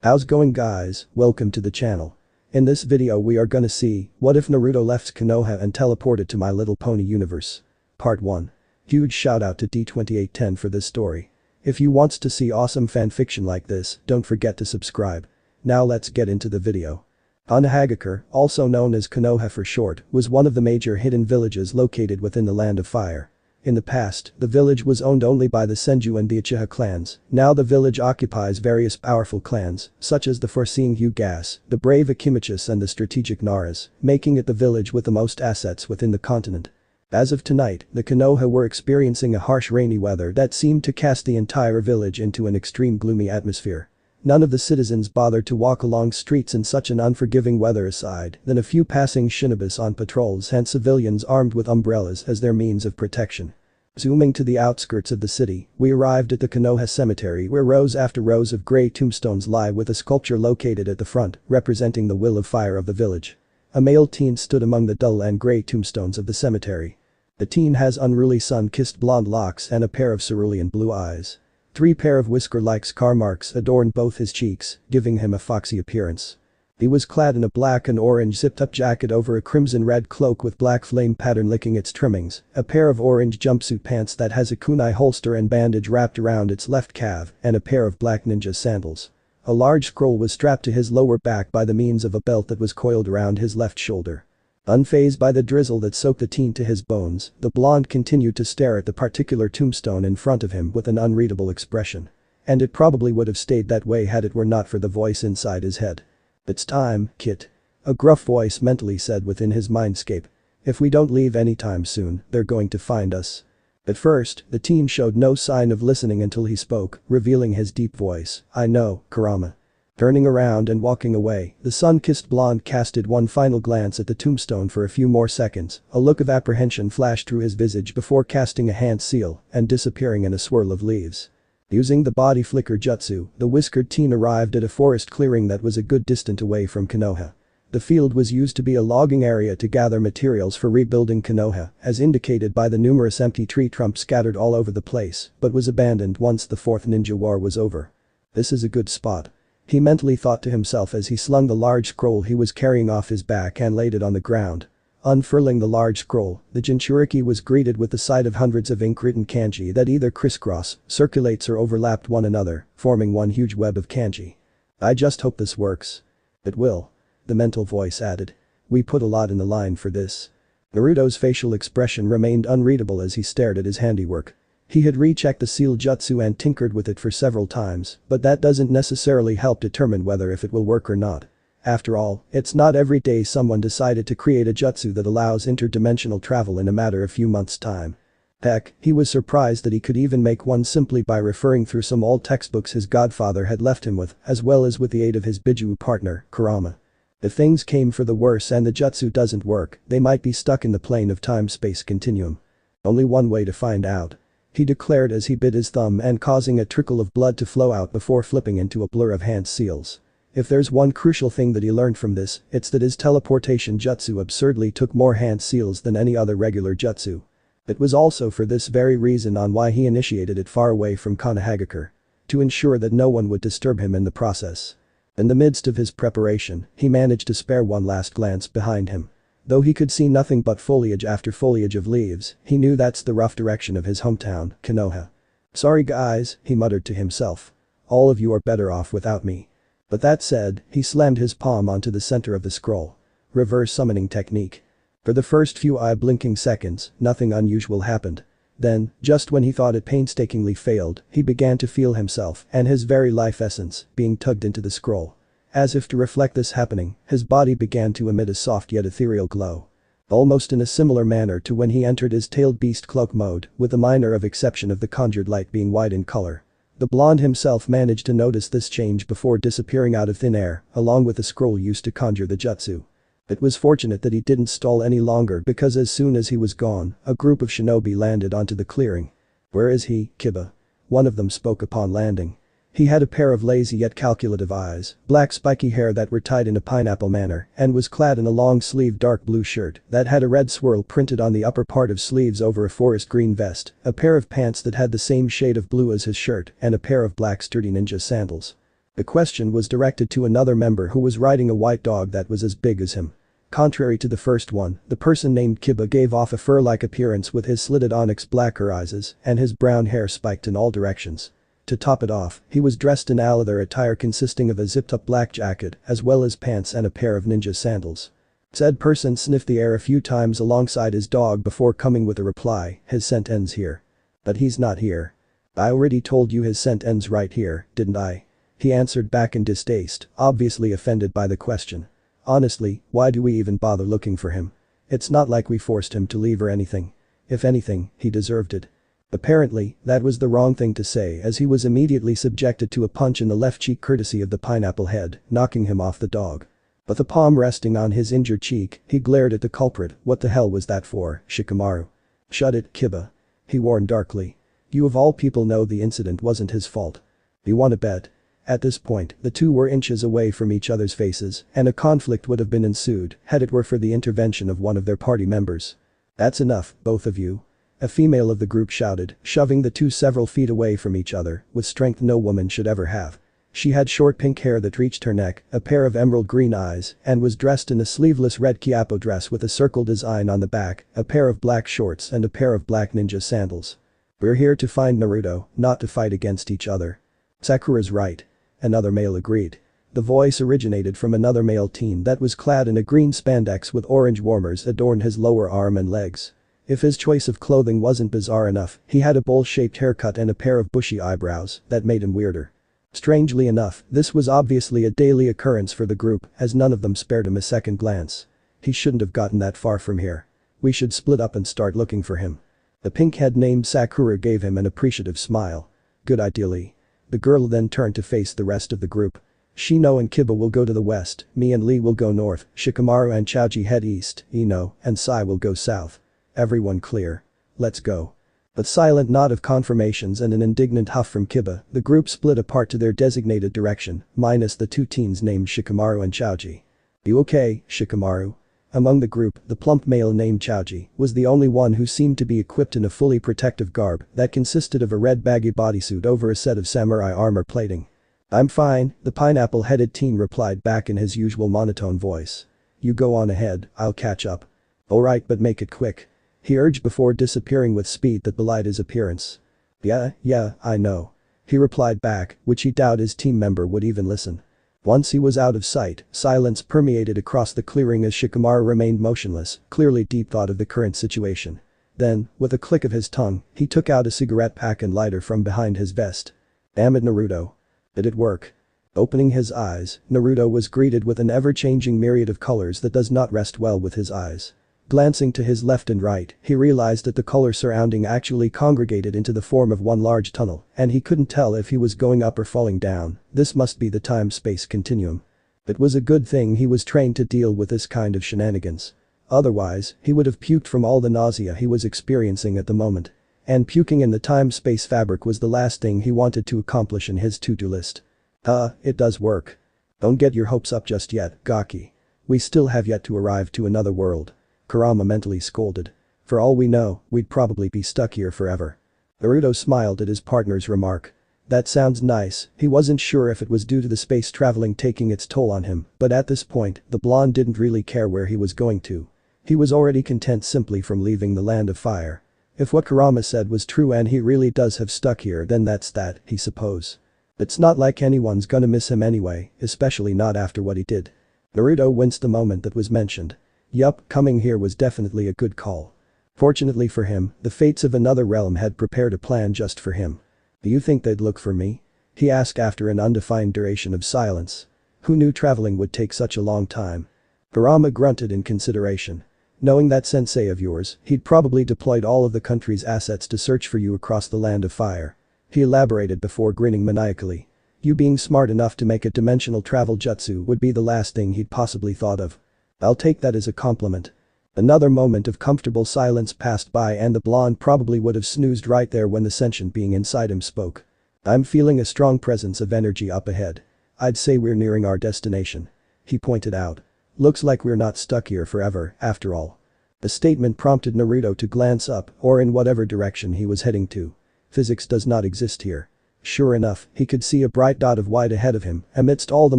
How's going guys, welcome to the channel. In this video we are gonna see, what if Naruto left Konoha and teleported to My Little Pony universe. Part 1. Huge shout out to D2810 for this story. If you wants to see awesome fanfiction like this, don't forget to subscribe. Now let's get into the video. Konohagakure, also known as Konoha for short, was one of the major hidden villages located within the Land of Fire. In the past, the village was owned only by the Senju and the Uchiha clans. Now the village occupies various powerful clans, such as the foreseeing Hyugas, the brave Akimichis and the strategic Naras, making it the village with the most assets within the continent. As of tonight, the Konoha were experiencing a harsh rainy weather that seemed to cast the entire village into an extreme gloomy atmosphere. None of the citizens bothered to walk along streets in such an unforgiving weather aside than a few passing shinobis on patrols and civilians armed with umbrellas as their means of protection. Zooming to the outskirts of the city, we arrived at the Konoha cemetery where rows after rows of grey tombstones lie with a sculpture located at the front representing the will of fire of the village. A male teen stood among the dull and grey tombstones of the cemetery. The teen has unruly sun-kissed blonde locks and a pair of cerulean blue eyes. 3 pair of whisker-like scar marks adorned both his cheeks, giving him a foxy appearance. He was clad in a black and orange zipped-up jacket over a crimson-red cloak with black flame pattern licking its trimmings, a pair of orange jumpsuit pants that has a kunai holster and bandage wrapped around its left calf, and a pair of black ninja sandals. A large scroll was strapped to his lower back by the means of a belt that was coiled around his left shoulder. Unfazed by the drizzle that soaked the teen to his bones, the blonde continued to stare at the particular tombstone in front of him with an unreadable expression. And it probably would have stayed that way had it were not for the voice inside his head. "It's time, Kit." A gruff voice mentally said within his mindscape. "If we don't leave anytime soon, they're going to find us." At first, the teen showed no sign of listening until he spoke, revealing his deep voice. "I know, kurama." Turning around and walking away, the sun-kissed blonde casted one final glance at the tombstone for a few more seconds. A look of apprehension flashed through his visage before casting a hand seal and disappearing in a swirl of leaves. Using the body flicker jutsu, the whiskered teen arrived at a forest clearing that was a good distance away from Konoha. The field was used to be a logging area to gather materials for rebuilding Konoha, as indicated by the numerous empty tree trunks scattered all over the place, but was abandoned once the Fourth Ninja War was over. "This is a good spot," he mentally thought to himself as he slung the large scroll he was carrying off his back and laid it on the ground. Unfurling the large scroll, the Jinchuriki was greeted with the sight of hundreds of ink-written kanji that either crisscross, circulates or overlapped one another, forming one huge web of kanji. "I just hope this works." "It will," the mental voice added. "We put a lot in the line for this." Naruto's facial expression remained unreadable as he stared at his handiwork. He had rechecked the seal jutsu and tinkered with it for several times, but that doesn't necessarily help determine whether if it will work or not. After all, it's not every day someone decided to create a jutsu that allows interdimensional travel in a matter of few months' time. Heck, he was surprised that he could even make one simply by referring through some old textbooks his godfather had left him with, as well as with the aid of his Biju partner, Kurama. If things came for the worse and the jutsu doesn't work, they might be stuck in the plane of time-space continuum. Only one way to find out, he declared as he bit his thumb and causing a trickle of blood to flow out before flipping into a blur of hand seals. If there's one crucial thing that he learned from this, it's that his teleportation jutsu absurdly took more hand seals than any other regular jutsu. It was also for this very reason on why he initiated it far away from Konohagakure. To ensure that no one would disturb him in the process. In the midst of his preparation, he managed to spare one last glance behind him. Though he could see nothing but foliage after foliage of leaves, he knew that's the rough direction of his hometown, Konoha. "Sorry guys," he muttered to himself. "All of you are better off without me." But that said, he slammed his palm onto the center of the scroll. Reverse summoning technique. For the first few eye-blinking seconds, nothing unusual happened. Then, just when he thought it painstakingly failed, he began to feel himself and his very life essence being tugged into the scroll. As if to reflect this happening, his body began to emit a soft yet ethereal glow. Almost in a similar manner to when he entered his tailed beast cloak mode, with the minor of exception of the conjured light being white in color. The blonde himself managed to notice this change before disappearing out of thin air, along with the scroll used to conjure the jutsu. It was fortunate that he didn't stall any longer because as soon as he was gone, a group of shinobi landed onto the clearing. "Where is he, Kiba?" one of them spoke upon landing. He had a pair of lazy yet calculative eyes, black spiky hair that were tied in a pineapple manner, and was clad in a long-sleeved dark blue shirt that had a red swirl printed on the upper part of sleeves over a forest green vest, a pair of pants that had the same shade of blue as his shirt, and a pair of black sturdy ninja sandals. The question was directed to another member who was riding a white dog that was as big as him. Contrary to the first one, the person named Kiba gave off a fur-like appearance with his slitted onyx black eyes and his brown hair spiked in all directions. To top it off, he was dressed in a leather attire consisting of a zipped-up black jacket as well as pants and a pair of ninja sandals. Said person sniffed the air a few times alongside his dog before coming with a reply, "His scent ends here." "But he's not here." "I already told you his scent ends right here, didn't I?" He answered back in distaste, obviously offended by the question. "Honestly, why do we even bother looking for him? It's not like we forced him to leave or anything. If anything, he deserved it." Apparently, that was the wrong thing to say as he was immediately subjected to a punch in the left cheek courtesy of the pineapple head, knocking him off the dog. With the palm resting on his injured cheek, he glared at the culprit. "What the hell was that for, Shikamaru?" "Shut it, Kiba," he warned darkly. "You of all people know the incident wasn't his fault. You wanna bet?" At this point, the two were inches away from each other's faces, and a conflict would have been ensued had it were for the intervention of one of their party members. "That's enough, both of you," a female of the group shouted, shoving the two several feet away from each other, with strength no woman should ever have. She had short pink hair that reached her neck, a pair of emerald green eyes, and was dressed in a sleeveless red kyapo dress with a circle design on the back, a pair of black shorts and a pair of black ninja sandals. "We're here to find Naruto, not to fight against each other." "Sakura's right," another male agreed. The voice originated from another male teen that was clad in a green spandex with orange warmers adorned his lower arm and legs. If his choice of clothing wasn't bizarre enough, he had a bowl-shaped haircut and a pair of bushy eyebrows that made him weirder. Strangely enough, this was obviously a daily occurrence for the group as none of them spared him a second glance. "He shouldn't have gotten that far from here. We should split up and start looking for him." The pink head named Sakura gave him an appreciative smile. "Good idea, Lee." The girl then turned to face the rest of the group. "Shino and Kiba will go to the west, me and Lee will go north, Shikamaru and Choji head east, Ino and Sai will go south. Everyone clear? Let's go." With silent nod of confirmations and an indignant huff from Kiba, the group split apart to their designated direction, minus the two teens named Shikamaru and Choji. "You okay, Shikamaru?" Among the group, the plump male named Choji was the only one who seemed to be equipped in a fully protective garb that consisted of a red baggy bodysuit over a set of samurai armor plating. "I'm fine," the pineapple-headed teen replied back in his usual monotone voice. "You go on ahead, I'll catch up." "Alright, but make it quick," he urged before disappearing with speed that belied his appearance. Yeah, I know," he replied back, which he doubted his team member would even listen. Once he was out of sight, silence permeated across the clearing as Shikamaru remained motionless, clearly deep thought of the current situation. Then, with a click of his tongue, he took out a cigarette pack and lighter from behind his vest. "Damn it, Naruto. Did it work?" Opening his eyes, Naruto was greeted with an ever-changing myriad of colors that does not rest well with his eyes. Glancing to his left and right, he realized that the color surrounding actually congregated into the form of one large tunnel, and he couldn't tell if he was going up or falling down. This must be the time-space continuum. It was a good thing he was trained to deal with this kind of shenanigans. Otherwise, he would have puked from all the nausea he was experiencing at the moment. And puking in the time-space fabric was the last thing he wanted to accomplish in his to-do list. It does work. Don't get your hopes up just yet, Gaki. We still have yet to arrive to another world. Kurama mentally scolded. For all we know, we'd probably be stuck here forever. Naruto smiled at his partner's remark. That sounds nice. He wasn't sure if it was due to the space traveling taking its toll on him, but at this point, the blonde didn't really care where he was going to. He was already content simply from leaving the land of fire. If what Kurama said was true and he really does have stuck here, then that's that, he suppose. It's not like anyone's gonna miss him anyway, especially not after what he did. Naruto winced the moment that was mentioned. Yup, coming here was definitely a good call. Fortunately for him, the fates of another realm had prepared a plan just for him. "Do you think they'd look for me?" he asked after an undefined duration of silence. Who knew traveling would take such a long time? Kurama grunted in consideration. "Knowing that sensei of yours, he'd probably deployed all of the country's assets to search for you across the land of fire." He elaborated before grinning maniacally. You being smart enough to make a dimensional travel jutsu would be the last thing he'd possibly thought of. I'll take that as a compliment. Another moment of comfortable silence passed by and the blonde probably would have snoozed right there when the sentient being inside him spoke. "I'm feeling a strong presence of energy up ahead. I'd say we're nearing our destination," he pointed out. "Looks like we're not stuck here forever, after all." The statement prompted Naruto to glance up or in whatever direction he was heading to. Physics does not exist here. Sure enough, he could see a bright dot of white ahead of him, amidst all the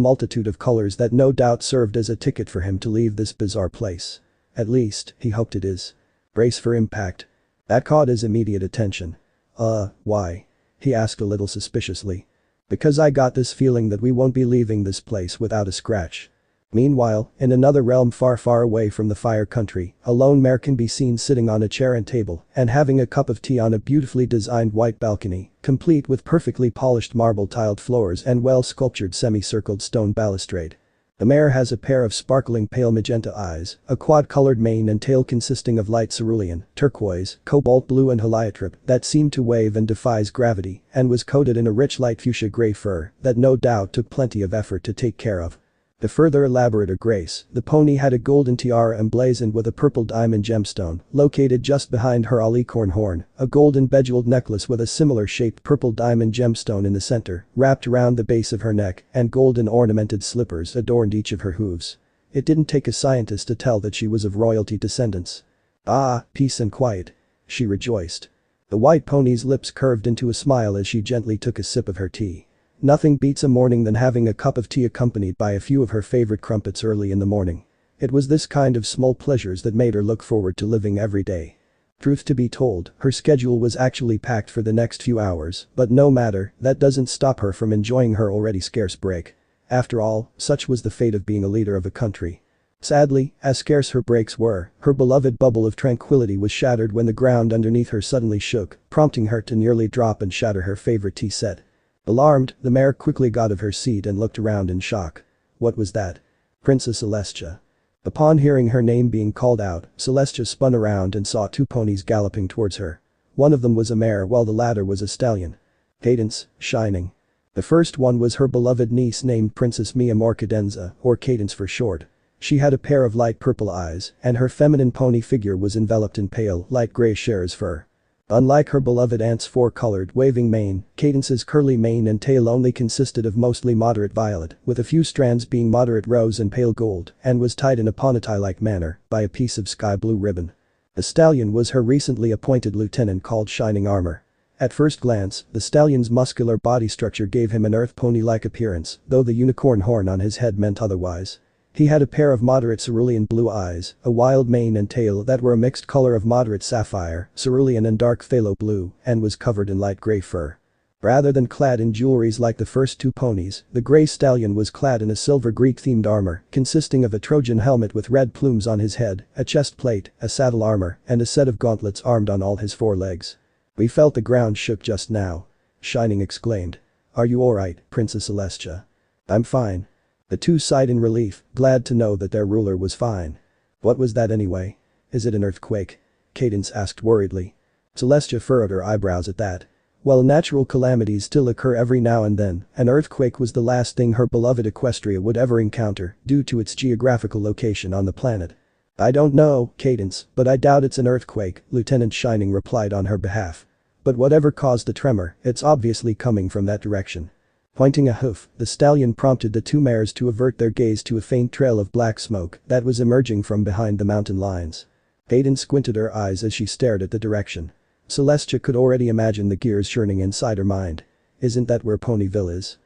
multitude of colors that no doubt served as a ticket for him to leave this bizarre place. At least, he hoped it is. Brace for impact. That caught his immediate attention. Why? He asked a little suspiciously. Because I got this feeling that we won't be leaving this place without a scratch. Meanwhile, in another realm far far away from the Fire Country, a lone mare can be seen sitting on a chair and table and having a cup of tea on a beautifully designed white balcony, complete with perfectly polished marble-tiled floors and well-sculptured semicircled stone balustrade. The mare has a pair of sparkling pale magenta eyes, a quad-colored mane and tail consisting of light cerulean, turquoise, cobalt blue and heliotrope that seem to wave and defies gravity, and was coated in a rich light fuchsia gray fur that no doubt took plenty of effort to take care of. To further elaborate her grace, the pony had a golden tiara emblazoned with a purple diamond gemstone located just behind her alicorn horn, a golden bejeweled necklace with a similar shaped purple diamond gemstone in the center, wrapped around the base of her neck, and golden ornamented slippers adorned each of her hooves. It didn't take a scientist to tell that she was of royalty descendants. Ah, peace and quiet. She rejoiced. The white pony's lips curved into a smile as she gently took a sip of her tea. Nothing beats a morning than having a cup of tea accompanied by a few of her favorite crumpets early in the morning. It was this kind of small pleasures that made her look forward to living every day. Truth to be told, her schedule was actually packed for the next few hours, but no matter, that doesn't stop her from enjoying her already scarce break. After all, such was the fate of being a leader of a country. Sadly, as scarce her breaks were, her beloved bubble of tranquility was shattered when the ground underneath her suddenly shook, prompting her to nearly drop and shatter her favorite tea set. Alarmed, the mare quickly got off her seat and looked around in shock. What was that? Princess Celestia. Upon hearing her name being called out, Celestia spun around and saw two ponies galloping towards her. One of them was a mare while the latter was a stallion. Cadence, Shining. The first one was her beloved niece named Princess Mia Morcadenza, or Cadence for short. She had a pair of light purple eyes, and her feminine pony figure was enveloped in pale, light gray Cher's fur. Unlike her beloved aunt's four-colored, waving mane, Cadence's curly mane and tail only consisted of mostly moderate violet, with a few strands being moderate rose and pale gold, and was tied in a ponytail-like manner by a piece of sky blue ribbon. The stallion was her recently appointed lieutenant called Shining Armor. At first glance, the stallion's muscular body structure gave him an earth pony-like appearance, though the unicorn horn on his head meant otherwise. He had a pair of moderate cerulean blue eyes, a wild mane and tail that were a mixed color of moderate sapphire, cerulean and dark phthalo blue, and was covered in light gray fur. Rather than clad in jewelries like the first two ponies, the gray stallion was clad in a silver Greek-themed armor, consisting of a Trojan helmet with red plumes on his head, a chest plate, a saddle armor, and a set of gauntlets armed on all his four legs. We felt the ground shook just now. Shining exclaimed. Are you alright, Princess Celestia? I'm fine. The two sighed in relief, glad to know that their ruler was fine. What was that anyway? Is it an earthquake? Cadence asked worriedly. Celestia furrowed her eyebrows at that. While natural calamities still occur every now and then, an earthquake was the last thing her beloved Equestria would ever encounter due to its geographical location on the planet. I don't know, Cadence, but I doubt it's an earthquake, Lieutenant Shining replied on her behalf. But whatever caused the tremor, it's obviously coming from that direction. Pointing a hoof, the stallion prompted the two mares to avert their gaze to a faint trail of black smoke that was emerging from behind the mountain lines. Cadence squinted her eyes as she stared at the direction. Celestia could already imagine the gears churning inside her mind. Isn't that where Ponyville is?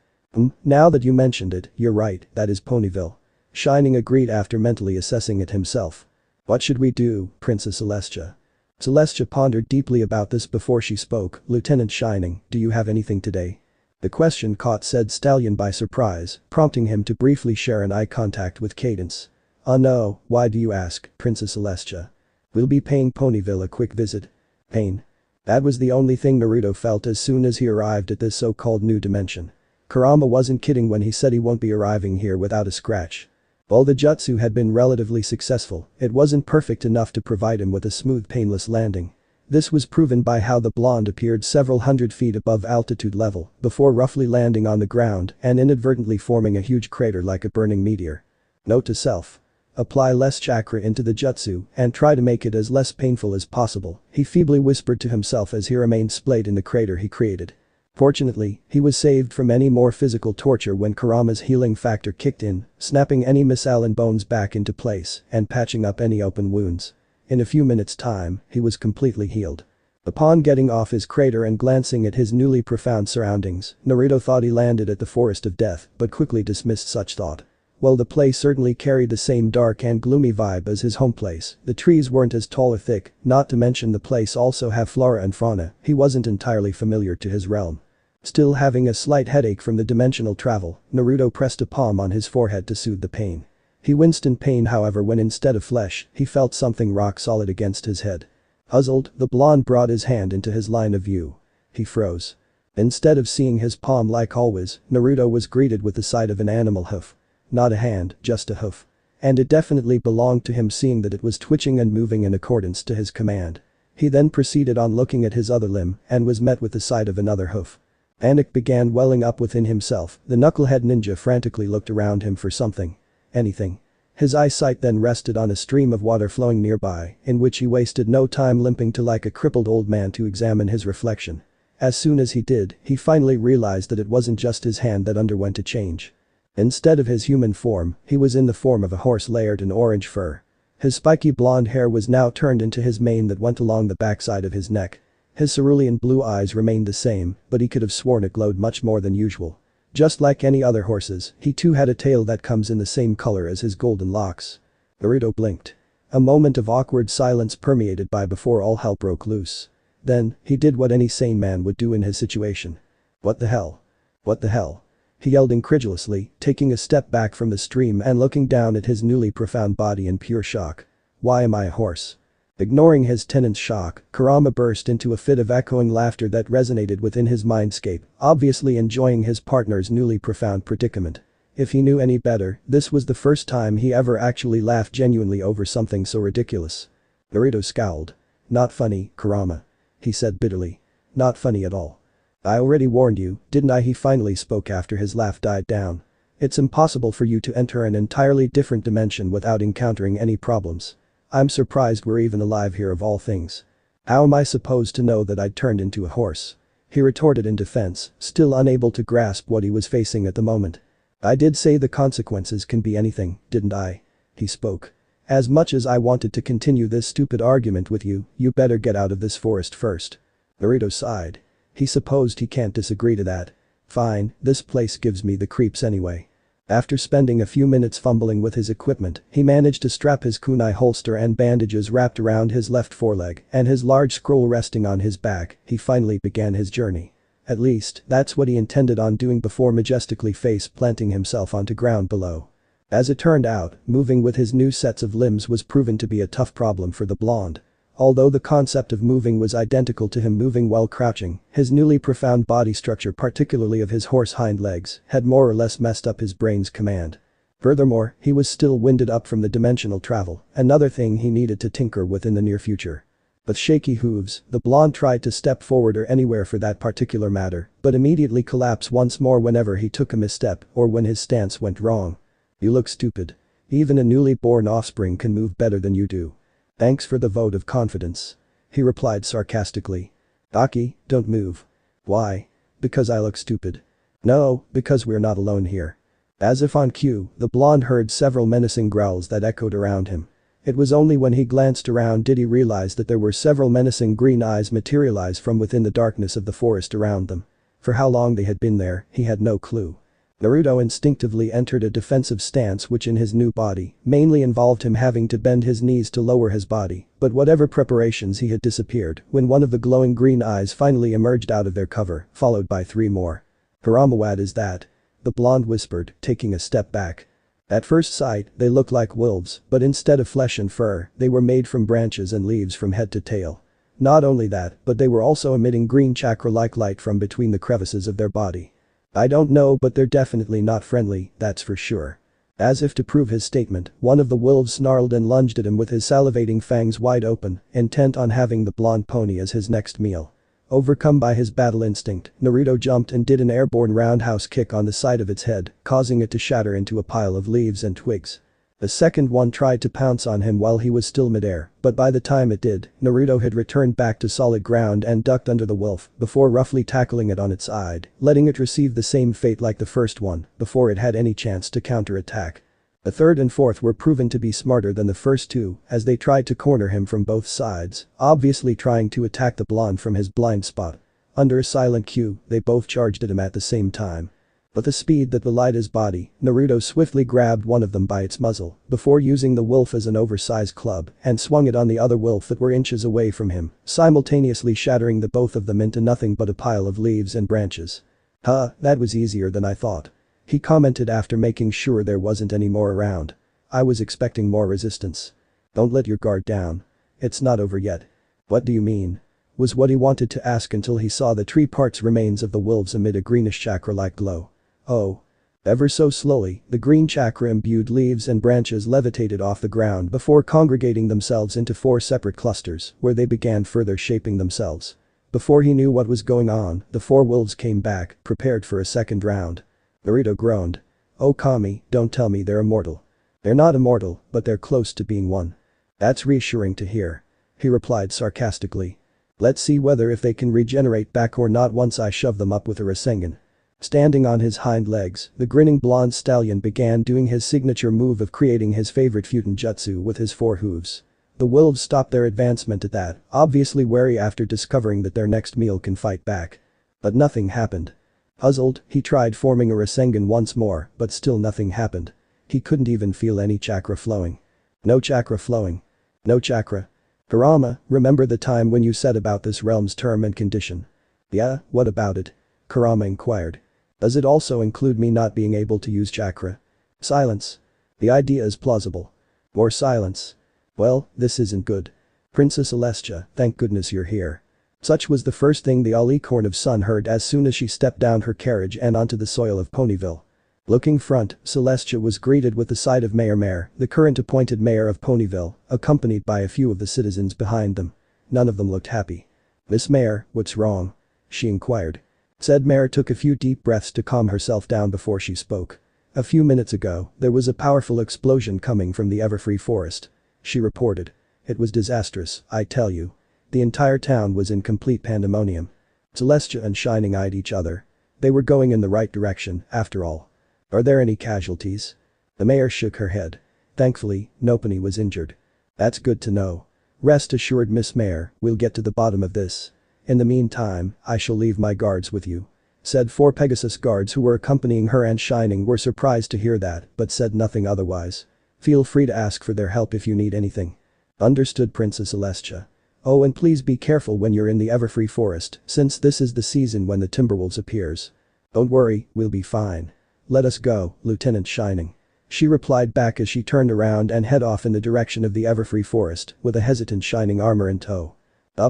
Now that you mentioned it, you're right, that is Ponyville. Shining agreed after mentally assessing it himself. What should we do, Princess Celestia? Celestia pondered deeply about this before she spoke. Lieutenant Shining, do you have anything today? The question caught said stallion by surprise, prompting him to briefly share an eye contact with Cadence. No, why do you ask, Princess Celestia? We'll be paying Ponyville a quick visit. Pain. That was the only thing Naruto felt as soon as he arrived at this so-called new dimension. Kurama wasn't kidding when he said he won't be arriving here without a scratch. While the jutsu had been relatively successful, it wasn't perfect enough to provide him with a smooth painless landing. This was proven by how the blonde appeared several hundred feet above altitude level before roughly landing on the ground and inadvertently forming a huge crater like a burning meteor. Note to self. Apply less chakra into the jutsu and try to make it as less painful as possible, he feebly whispered to himself as he remained splayed in the crater he created. Fortunately, he was saved from any more physical torture when Kurama's healing factor kicked in, snapping any misaligned bones back into place and patching up any open wounds. In a few minutes' time, he was completely healed. Upon getting off his crater and glancing at his newly profound surroundings, Naruto thought he landed at the Forest of Death, but quickly dismissed such thought. While the place certainly carried the same dark and gloomy vibe as his home place, the trees weren't as tall or thick, not to mention the place also have flora and fauna, he wasn't entirely familiar to his realm. Still having a slight headache from the dimensional travel, Naruto pressed a palm on his forehead to soothe the pain. He winced in pain however when instead of flesh, he felt something rock solid against his head. Puzzled, the blonde brought his hand into his line of view. He froze. Instead of seeing his palm like always, Naruto was greeted with the sight of an animal hoof. Not a hand, just a hoof. And it definitely belonged to him seeing that it was twitching and moving in accordance to his command. He then proceeded on looking at his other limb and was met with the sight of another hoof. Panic began welling up within himself, the knucklehead ninja frantically looked around him for something. Anything. His eyesight then rested on a stream of water flowing nearby, in which he wasted no time limping to like a crippled old man to examine his reflection. As soon as he did, he finally realized that it wasn't just his hand that underwent a change. Instead of his human form, he was in the form of a horse layered in orange fur. His spiky blonde hair was now turned into his mane that went along the backside of his neck. His cerulean blue eyes remained the same, but he could have sworn it glowed much more than usual. Just like any other horses, he too had a tail that comes in the same color as his golden locks. Naruto blinked. A moment of awkward silence permeated by before all hell broke loose. Then, he did what any sane man would do in his situation. What the hell? What the hell? He yelled incredulously, taking a step back from the stream and looking down at his newly profound body in pure shock. Why am I a horse? Ignoring his tenant's shock, Kurama burst into a fit of echoing laughter that resonated within his mindscape, obviously enjoying his partner's newly profound predicament. If he knew any better, this was the first time he ever actually laughed genuinely over something so ridiculous. Naruto scowled. Not funny, Kurama. He said bitterly. Not funny at all. I already warned you, didn't I? He finally spoke after his laugh died down. It's impossible for you to enter an entirely different dimension without encountering any problems. I'm surprised we're even alive here of all things. How am I supposed to know that I'd turned into a horse? He retorted in defense, still unable to grasp what he was facing at the moment. I did say the consequences can be anything, didn't I? He spoke. As much as I wanted to continue this stupid argument with you, you better get out of this forest first. Naruto sighed. He supposed he can't disagree to that. Fine, this place gives me the creeps anyway. After spending a few minutes fumbling with his equipment, he managed to strap his kunai holster and bandages wrapped around his left foreleg and his large scroll resting on his back, he finally began his journey. At least, that's what he intended on doing before majestically face-planting himself onto ground below. As it turned out, moving with his new sets of limbs was proven to be a tough problem for the blonde. Although the concept of moving was identical to him moving while crouching, his newly profound body structure, particularly of his horse hind legs, had more or less messed up his brain's command. Furthermore, he was still winded up from the dimensional travel, another thing he needed to tinker with in the near future. With shaky hooves, the blonde tried to step forward or anywhere for that particular matter, but immediately collapsed once more whenever he took a misstep or when his stance went wrong. You look stupid. Even a newly born offspring can move better than you do. Thanks for the vote of confidence. He replied sarcastically. Aki, don't move. Why? Because I look stupid. No, because we're not alone here. As if on cue, the blonde heard several menacing growls that echoed around him. It was only when he glanced around did he realize that there were several menacing green eyes materialize from within the darkness of the forest around them. For how long they had been there, he had no clue. Naruto instinctively entered a defensive stance which in his new body mainly involved him having to bend his knees to lower his body, but whatever preparations he had disappeared when one of the glowing green eyes finally emerged out of their cover, followed by 3 more. Kurama, what is that? The blonde whispered, taking a step back. At first sight, they looked like wolves, but instead of flesh and fur, they were made from branches and leaves from head to tail. Not only that, but they were also emitting green chakra-like light from between the crevices of their body. I don't know, but they're definitely not friendly, that's for sure. As if to prove his statement, one of the wolves snarled and lunged at him with his salivating fangs wide open, intent on having the blonde pony as his next meal. Overcome by his battle instinct, Naruto jumped and did an airborne roundhouse kick on the side of its head, causing it to shatter into a pile of leaves and twigs. The second one tried to pounce on him while he was still midair, but by the time it did, Naruto had returned back to solid ground and ducked under the wolf before roughly tackling it on its side, letting it receive the same fate like the first one before it had any chance to counterattack. The third and fourth were proven to be smarter than the first two as they tried to corner him from both sides, obviously trying to attack the blonde from his blind spot. Under a silent cue, they both charged at him at the same time. With a speed that belied his body, Naruto swiftly grabbed one of them by its muzzle before using the wolf as an oversized club and swung it on the other wolf that were inches away from him, simultaneously shattering the both of them into nothing but a pile of leaves and branches. "Huh, that was easier than I thought," he commented after making sure there wasn't any more around. "I was expecting more resistance." "Don't let your guard down. It's not over yet." "What do you mean?" was what he wanted to ask until he saw the tree parts remains of the wolves amid a greenish chakra-like glow. Oh. Ever so slowly, the green chakra-imbued leaves and branches levitated off the ground before congregating themselves into 4 separate clusters where they began further shaping themselves. Before he knew what was going on, the 4 wolves came back, prepared for a second round. Naruto groaned. "Oh Kami, don't tell me they're immortal." "They're not immortal, but they're close to being one." "That's reassuring to hear," he replied sarcastically. "Let's see whether if they can regenerate back or not once I shove them up with a Rasengan." Standing on his hind legs, the grinning blonde stallion began doing his signature move of creating his favorite futon jutsu with his 4 hooves. The wolves stopped their advancement at that, obviously wary after discovering that their next meal can fight back. But nothing happened. Puzzled, he tried forming a Rasengan once more, but still nothing happened. He couldn't even feel any chakra flowing. No chakra flowing. No chakra. "Kurama, remember the time when you said about this realm's term and condition?" "Yeah, what about it?" Kurama inquired. "Does it also include me not being able to use chakra?" Silence. "The idea is plausible." More silence. "Well, this isn't good. Princess Celestia, thank goodness you're here." Such was the first thing the Alicorn of Sun heard as soon as she stepped down her carriage and onto the soil of Ponyville. Looking front, Celestia was greeted with the sight of Mayor Mare, the current appointed mayor of Ponyville, accompanied by a few of the citizens behind them. None of them looked happy. "Miss Mayor, what's wrong?" she inquired. Said Mayor took a few deep breaths to calm herself down before she spoke. "A few minutes ago, there was a powerful explosion coming from the Everfree Forest," she reported. "It was disastrous, I tell you. The entire town was in complete pandemonium." Celestia and Shining eyed each other. They were going in the right direction, after all. "Are there any casualties?" The mayor shook her head. "Thankfully, nobody was injured." "That's good to know. Rest assured, Miss Mayor, we'll get to the bottom of this. In the meantime, I shall leave my guards with you." Said 4 Pegasus guards who were accompanying her, and Shining were surprised to hear that but said nothing otherwise. "Feel free to ask for their help if you need anything." "Understood, Princess Celestia. Oh, and please be careful when you're in the Everfree Forest, since this is the season when the Timberwolves appears." "Don't worry, we'll be fine. Let us go, Lieutenant Shining." She replied back as she turned around and head off in the direction of the Everfree Forest with a hesitant Shining armor in tow.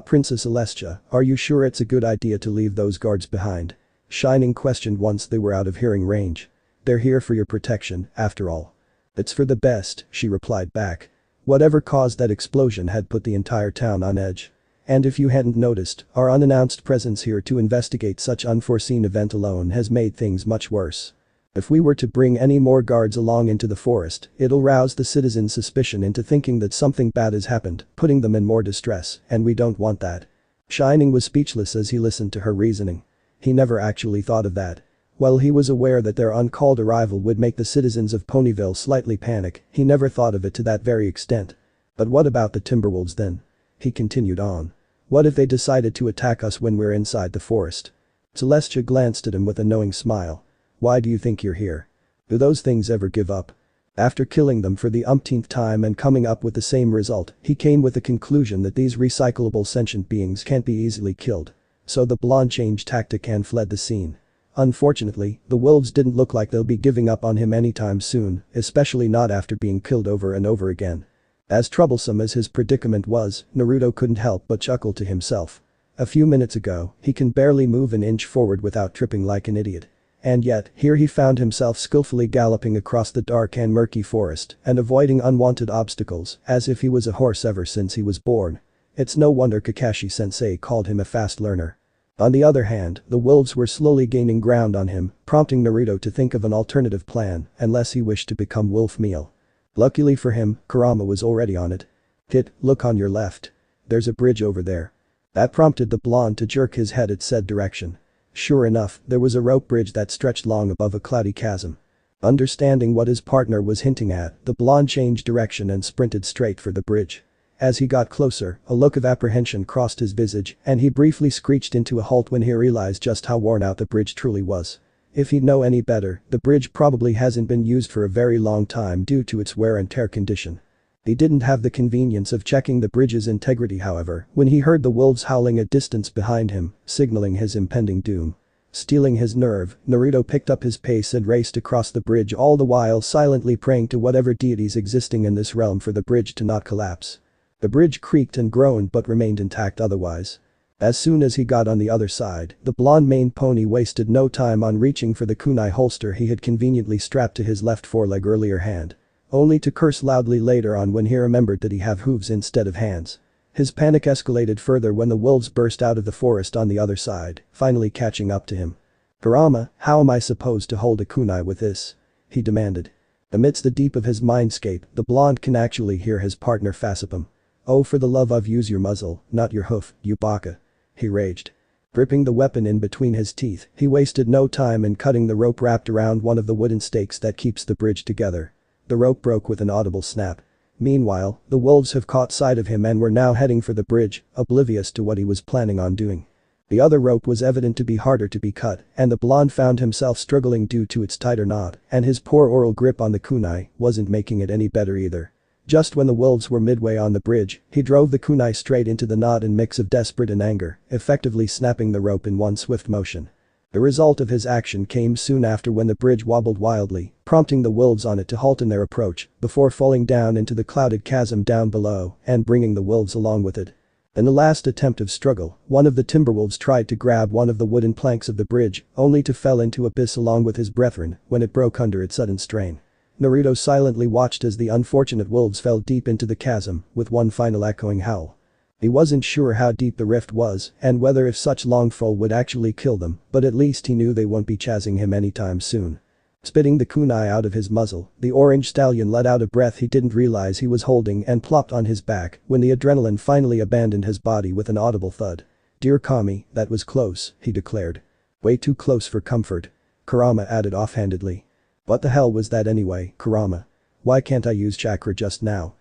Princess Celestia, are you sure it's a good idea to leave those guards behind?" Shining questioned once they were out of hearing range. "They're here for your protection, after all." "It's for the best," she replied back. Whatever caused that explosion had put the entire town on edge. And if you hadn't noticed, our unannounced presence here to investigate such unforeseen event alone has made things much worse. If we were to bring any more guards along into the forest, it'll rouse the citizens' suspicion into thinking that something bad has happened, putting them in more distress, and we don't want that." Shining was speechless as he listened to her reasoning. He never actually thought of that. While he was aware that their uncalled arrival would make the citizens of Ponyville slightly panic, he never thought of it to that very extent. "But what about the Timberwolves then?" he continued on. "What if they decided to attack us when we're inside the forest?" Celestia glanced at him with a knowing smile. "Why do you think you're here? Do those things ever give up?" After killing them for the umpteenth time and coming up with the same result, he came with the conclusion that these recyclable sentient beings can't be easily killed. So the blonde changed tactic and fled the scene. Unfortunately, the wolves didn't look like they'll be giving up on him anytime soon, especially not after being killed over and over again. As troublesome as his predicament was, Naruto couldn't help but chuckle to himself. A few minutes ago, he can barely move an inch forward without tripping like an idiot. And yet, here he found himself skillfully galloping across the dark and murky forest and avoiding unwanted obstacles as if he was a horse ever since he was born. It's no wonder Kakashi-sensei called him a fast learner. On the other hand, the wolves were slowly gaining ground on him, prompting Naruto to think of an alternative plan unless he wished to become wolf meal. Luckily for him, Kurama was already on it. "Kit, look on your left. There's a bridge over there." That prompted the blonde to jerk his head at said direction. Sure enough, there was a rope bridge that stretched long above a cloudy chasm. Understanding what his partner was hinting at, the blonde changed direction and sprinted straight for the bridge. As he got closer, a look of apprehension crossed his visage, and he briefly screeched into a halt when he realized just how worn out the bridge truly was. If he'd know any better, the bridge probably hasn't been used for a very long time due to its wear and tear condition. He didn't have the convenience of checking the bridge's integrity, however, when he heard the wolves howling a distance behind him, signaling his impending doom. Stealing his nerve, Naruto picked up his pace and raced across the bridge, all the while silently praying to whatever deities existing in this realm for the bridge to not collapse. The bridge creaked and groaned but remained intact otherwise. As soon as he got on the other side, the blonde-maned pony wasted no time on reaching for the kunai holster he had conveniently strapped to his left foreleg earlier hand. Only to curse loudly later on when he remembered that he have hooves instead of hands. His panic escalated further when the wolves burst out of the forest on the other side, finally catching up to him. "Kurama, how am I supposed to hold a kunai with this?" he demanded. Amidst the deep of his mindscape, the blonde can actually hear his partner fassip him. "Oh, for the love of, use your muzzle, not your hoof, you baka," he raged. Gripping the weapon in between his teeth, he wasted no time in cutting the rope wrapped around one of the wooden stakes that keeps the bridge together. The rope broke with an audible snap. Meanwhile, the wolves have caught sight of him and were now heading for the bridge, oblivious to what he was planning on doing. The other rope was evident to be harder to be cut, and the blonde found himself struggling due to its tighter knot, and his poor oral grip on the kunai wasn't making it any better either. Just when the wolves were midway on the bridge, he drove the kunai straight into the knot in mix of desperate and anger, effectively snapping the rope in one swift motion. The result of his action came soon after when the bridge wobbled wildly, prompting the wolves on it to halt in their approach, before falling down into the clouded chasm down below and bringing the wolves along with it. In the last attempt of struggle, one of the timberwolves tried to grab one of the wooden planks of the bridge, only to fell into abyss along with his brethren when it broke under its sudden strain. Naruto silently watched as the unfortunate wolves fell deep into the chasm, with one final echoing howl. He wasn't sure how deep the rift was and whether if such long fall would actually kill them, but at least he knew they won't be chasing him anytime soon. Spitting the kunai out of his muzzle, the orange stallion let out a breath he didn't realize he was holding and plopped on his back when the adrenaline finally abandoned his body with an audible thud. "Dear Kami, that was close," he declared. "Way too close for comfort," Kurama added offhandedly. "What the hell was that anyway, Kurama? Why can't I use chakra just now?"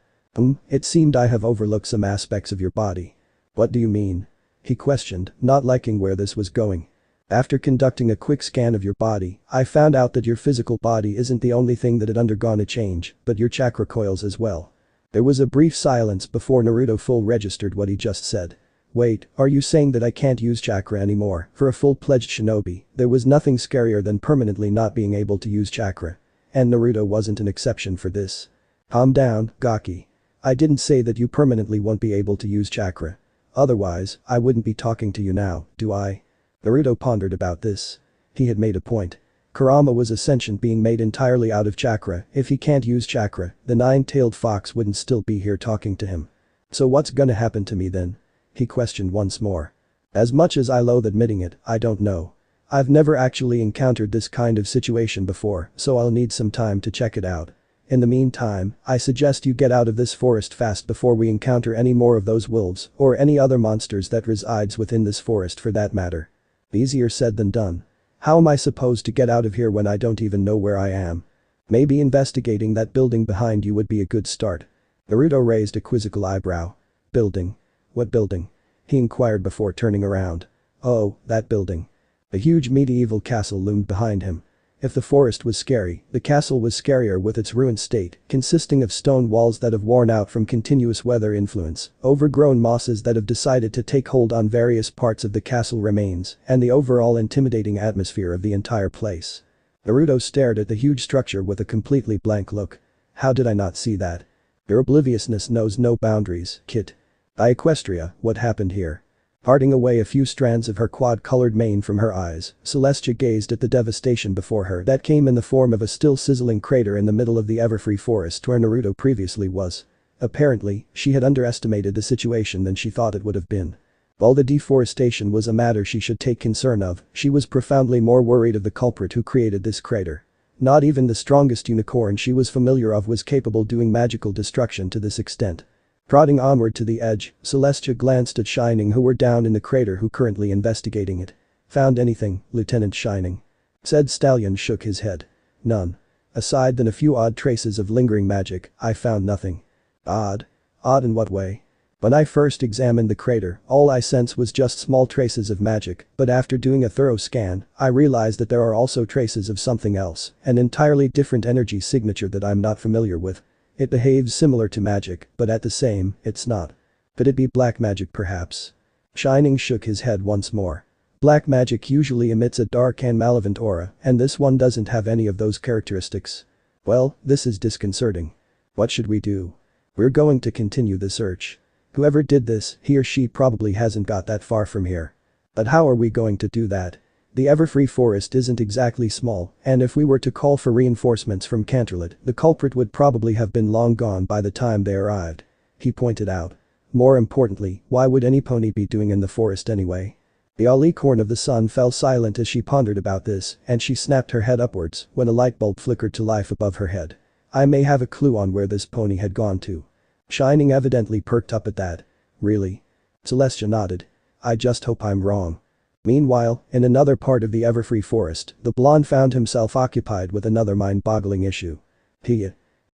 It seemed I have overlooked some aspects of your body." "What do you mean?" he questioned, not liking where this was going. "After conducting a quick scan of your body, I found out that your physical body isn't the only thing that had undergone a change, but your chakra coils as well." There was a brief silence before Naruto full registered what he just said. "Wait, are you saying that I can't use chakra anymore? For a full-pledged shinobi, there was nothing scarier than permanently not being able to use chakra. And Naruto wasn't an exception for this." "Calm down, Gaki. I didn't say that you permanently won't be able to use chakra. Otherwise, I wouldn't be talking to you now, do I?" Naruto pondered about this. He had made a point. Kurama was a sentient being made entirely out of chakra. If he can't use chakra, the nine-tailed fox wouldn't still be here talking to him. "So what's gonna happen to me then?" he questioned once more. "As much as I loathe admitting it, I don't know. I've never actually encountered this kind of situation before, so I'll need some time to check it out. In the meantime, I suggest you get out of this forest fast before we encounter any more of those wolves or any other monsters that resides within this forest for that matter." Easier said than done. How am I supposed to get out of here when I don't even know where I am? Maybe investigating that building behind you would be a good start. Naruto raised a quizzical eyebrow. "Building? What building?" he inquired before turning around. "Oh, that building." A huge medieval castle loomed behind him. If the forest was scary, the castle was scarier with its ruined state, consisting of stone walls that have worn out from continuous weather influence, overgrown mosses that have decided to take hold on various parts of the castle remains, and the overall intimidating atmosphere of the entire place. Naruto stared at the huge structure with a completely blank look. How did I not see that? Your obliviousness knows no boundaries, kid. Equestria, what happened here? Parting away a few strands of her quad-colored mane from her eyes, Celestia gazed at the devastation before her that came in the form of a still sizzling crater in the middle of the everfree forest where Naruto previously was. Apparently, she had underestimated the situation than she thought it would have been. While the deforestation was a matter she should take concern of, she was profoundly more worried of the culprit who created this crater. Not even the strongest unicorn she was familiar of was capable doing magical destruction to this extent. Prodding onward to the edge, Celestia glanced at Shining who were down in the crater who currently investigating it. "Found anything, Lieutenant Shining?" said Stallion shook his head. "None." Aside than a few odd traces of lingering magic, I found nothing. Odd? Odd in what way? When I first examined the crater, all I sensed was just small traces of magic, but after doing a thorough scan, I realized that there are also traces of something else, an entirely different energy signature that I'm not familiar with. It behaves similar to magic, but at the same, it's not. Could it be black magic perhaps? Shining shook his head once more. Black magic usually emits a dark and malevolent aura, and this one doesn't have any of those characteristics. Well, this is disconcerting. What should we do? We're going to continue the search. Whoever did this, he or she probably hasn't got that far from here. But how are we going to do that? The Everfree Forest isn't exactly small, and if we were to call for reinforcements from Canterlot, the culprit would probably have been long gone by the time they arrived. He pointed out. More importantly, why would any pony be doing in the forest anyway? The alicorn of the sun fell silent as she pondered about this, and she snapped her head upwards when a light bulb flickered to life above her head. I may have a clue on where this pony had gone to. Shining evidently perked up at that. Really? Celestia nodded. I just hope I'm wrong. Meanwhile, in another part of the Everfree Forest, the blonde found himself occupied with another mind-boggling issue.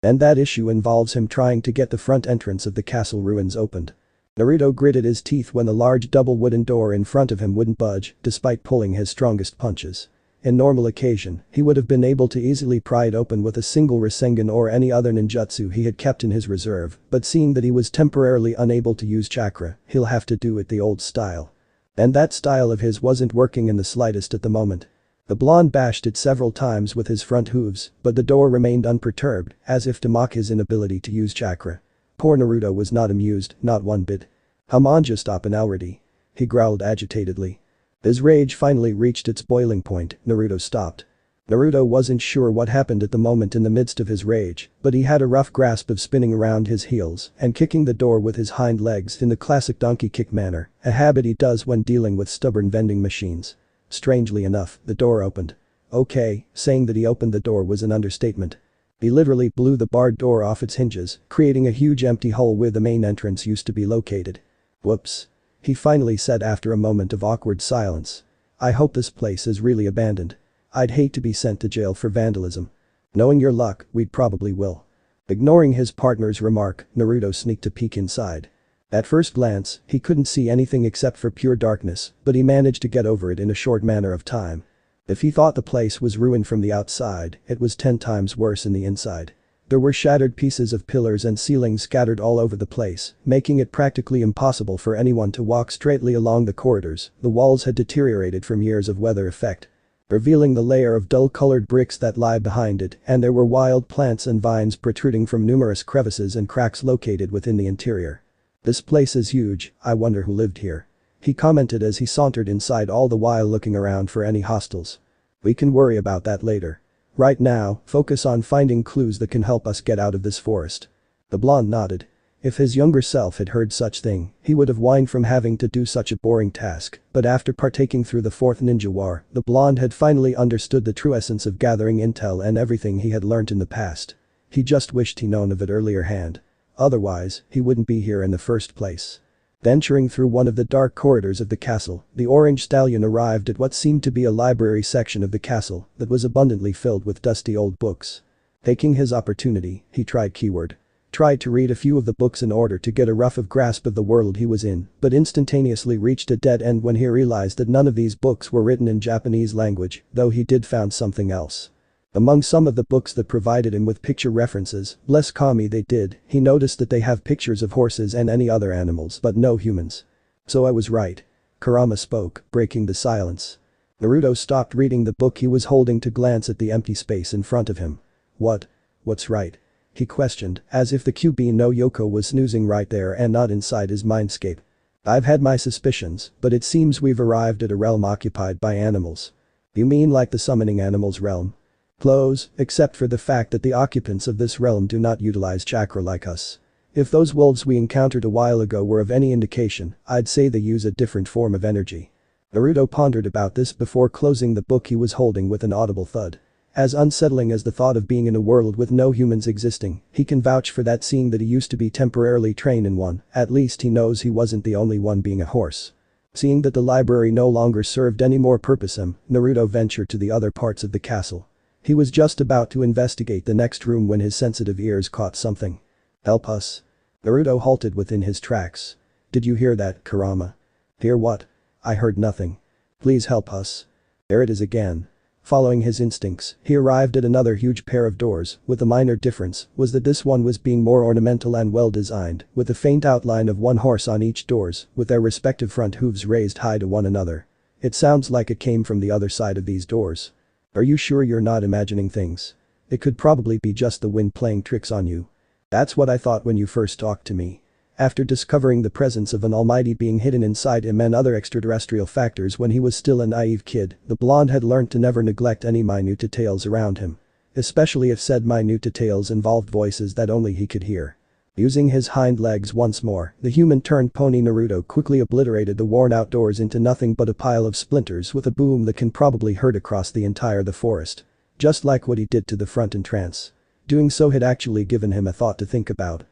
And that issue involves him trying to get the front entrance of the castle ruins opened. Naruto gritted his teeth when the large double wooden door in front of him wouldn't budge, despite pulling his strongest punches. In normal occasion, he would have been able to easily pry it open with a single Rasengan or any other ninjutsu he had kept in his reserve, but seeing that he was temporarily unable to use chakra, he'll have to do it the old style. And that style of his wasn't working in the slightest at the moment. The blonde bashed it several times with his front hooves, but the door remained unperturbed, as if to mock his inability to use chakra. Poor Naruto was not amused, not one bit. "Come on, just stop it already," he growled agitatedly. His rage finally reached its boiling point. Naruto stopped. Naruto wasn't sure what happened at the moment in the midst of his rage, but he had a rough grasp of spinning around his heels and kicking the door with his hind legs in the classic donkey kick manner, a habit he does when dealing with stubborn vending machines. Strangely enough, the door opened. Okay, saying that he opened the door was an understatement. He literally blew the barred door off its hinges, creating a huge empty hole where the main entrance used to be located. Whoops. He finally said after a moment of awkward silence. I hope this place is really abandoned. I'd hate to be sent to jail for vandalism. Knowing your luck, we'd probably will. Ignoring his partner's remark, Naruto sneaked a peek inside. At first glance, he couldn't see anything except for pure darkness, but he managed to get over it in a short manner of time. If he thought the place was ruined from the outside, it was 10 times worse in the inside. There were shattered pieces of pillars and ceilings scattered all over the place, making it practically impossible for anyone to walk straightly along the corridors. The walls had deteriorated from years of weather effect, revealing the layer of dull-colored bricks that lie behind it, and there were wild plants and vines protruding from numerous crevices and cracks located within the interior. This place is huge, I wonder who lived here. He commented as he sauntered inside, all the while looking around for any hostiles. We can worry about that later. Right now, focus on finding clues that can help us get out of this forest. The blonde nodded. If his younger self had heard such thing, he would have whined from having to do such a boring task, but after partaking through the 4th Ninja War, the blonde had finally understood the true essence of gathering intel and everything he had learnt in the past. He just wished he'd known of it earlier hand. Otherwise, he wouldn't be here in the first place. Venturing through one of the dark corridors of the castle, the orange stallion arrived at what seemed to be a library section of the castle that was abundantly filled with dusty old books. Taking his opportunity, he tried to read a few of the books in order to get a rough grasp of the world he was in, but instantaneously reached a dead end when he realized that none of these books were written in Japanese language, though he did found something else. Among some of the books that provided him with picture references, bless Kami they did, he noticed that they have pictures of horses and any other animals but no humans. So I was right. Kurama spoke, breaking the silence. Naruto stopped reading the book he was holding to glance at the empty space in front of him. What's right? He questioned, as if the QB no Yoko was snoozing right there and not inside his mindscape. I've had my suspicions, but it seems we've arrived at a realm occupied by animals. You mean like the summoning animals realm? Close, except for the fact that the occupants of this realm do not utilize chakra like us. If those wolves we encountered a while ago were of any indication, I'd say they use a different form of energy. Naruto pondered about this before closing the book he was holding with an audible thud. As unsettling as the thought of being in a world with no humans existing, he can vouch for that, seeing that he used to be temporarily trained in one. At least he knows he wasn't the only one being a horse. Seeing that the library no longer served any more purpose, Naruto ventured to the other parts of the castle. He was just about to investigate the next room when his sensitive ears caught something. "Help us." Naruto halted within his tracks. "Did you hear that, Kurama?" "Hear what?" "I heard nothing. Please help us." There it is again. Following his instincts, he arrived at another huge pair of doors, with the minor difference was that this one was being more ornamental and well designed, with a faint outline of one horse on each doors, with their respective front hooves raised high to one another. It sounds like it came from the other side of these doors. Are you sure you're not imagining things? It could probably be just the wind playing tricks on you. That's what I thought when you first talked to me. After discovering the presence of an almighty being hidden inside him and other extraterrestrial factors when he was still a naive kid, the blonde had learned to never neglect any minute details around him. Especially if said minute details involved voices that only he could hear. Using his hind legs once more, the human-turned pony Naruto quickly obliterated the worn-out doors into nothing but a pile of splinters with a boom that can probably heard across the entire forest. Just like what he did to the front entrance. Doing so had actually given him a thought to think about.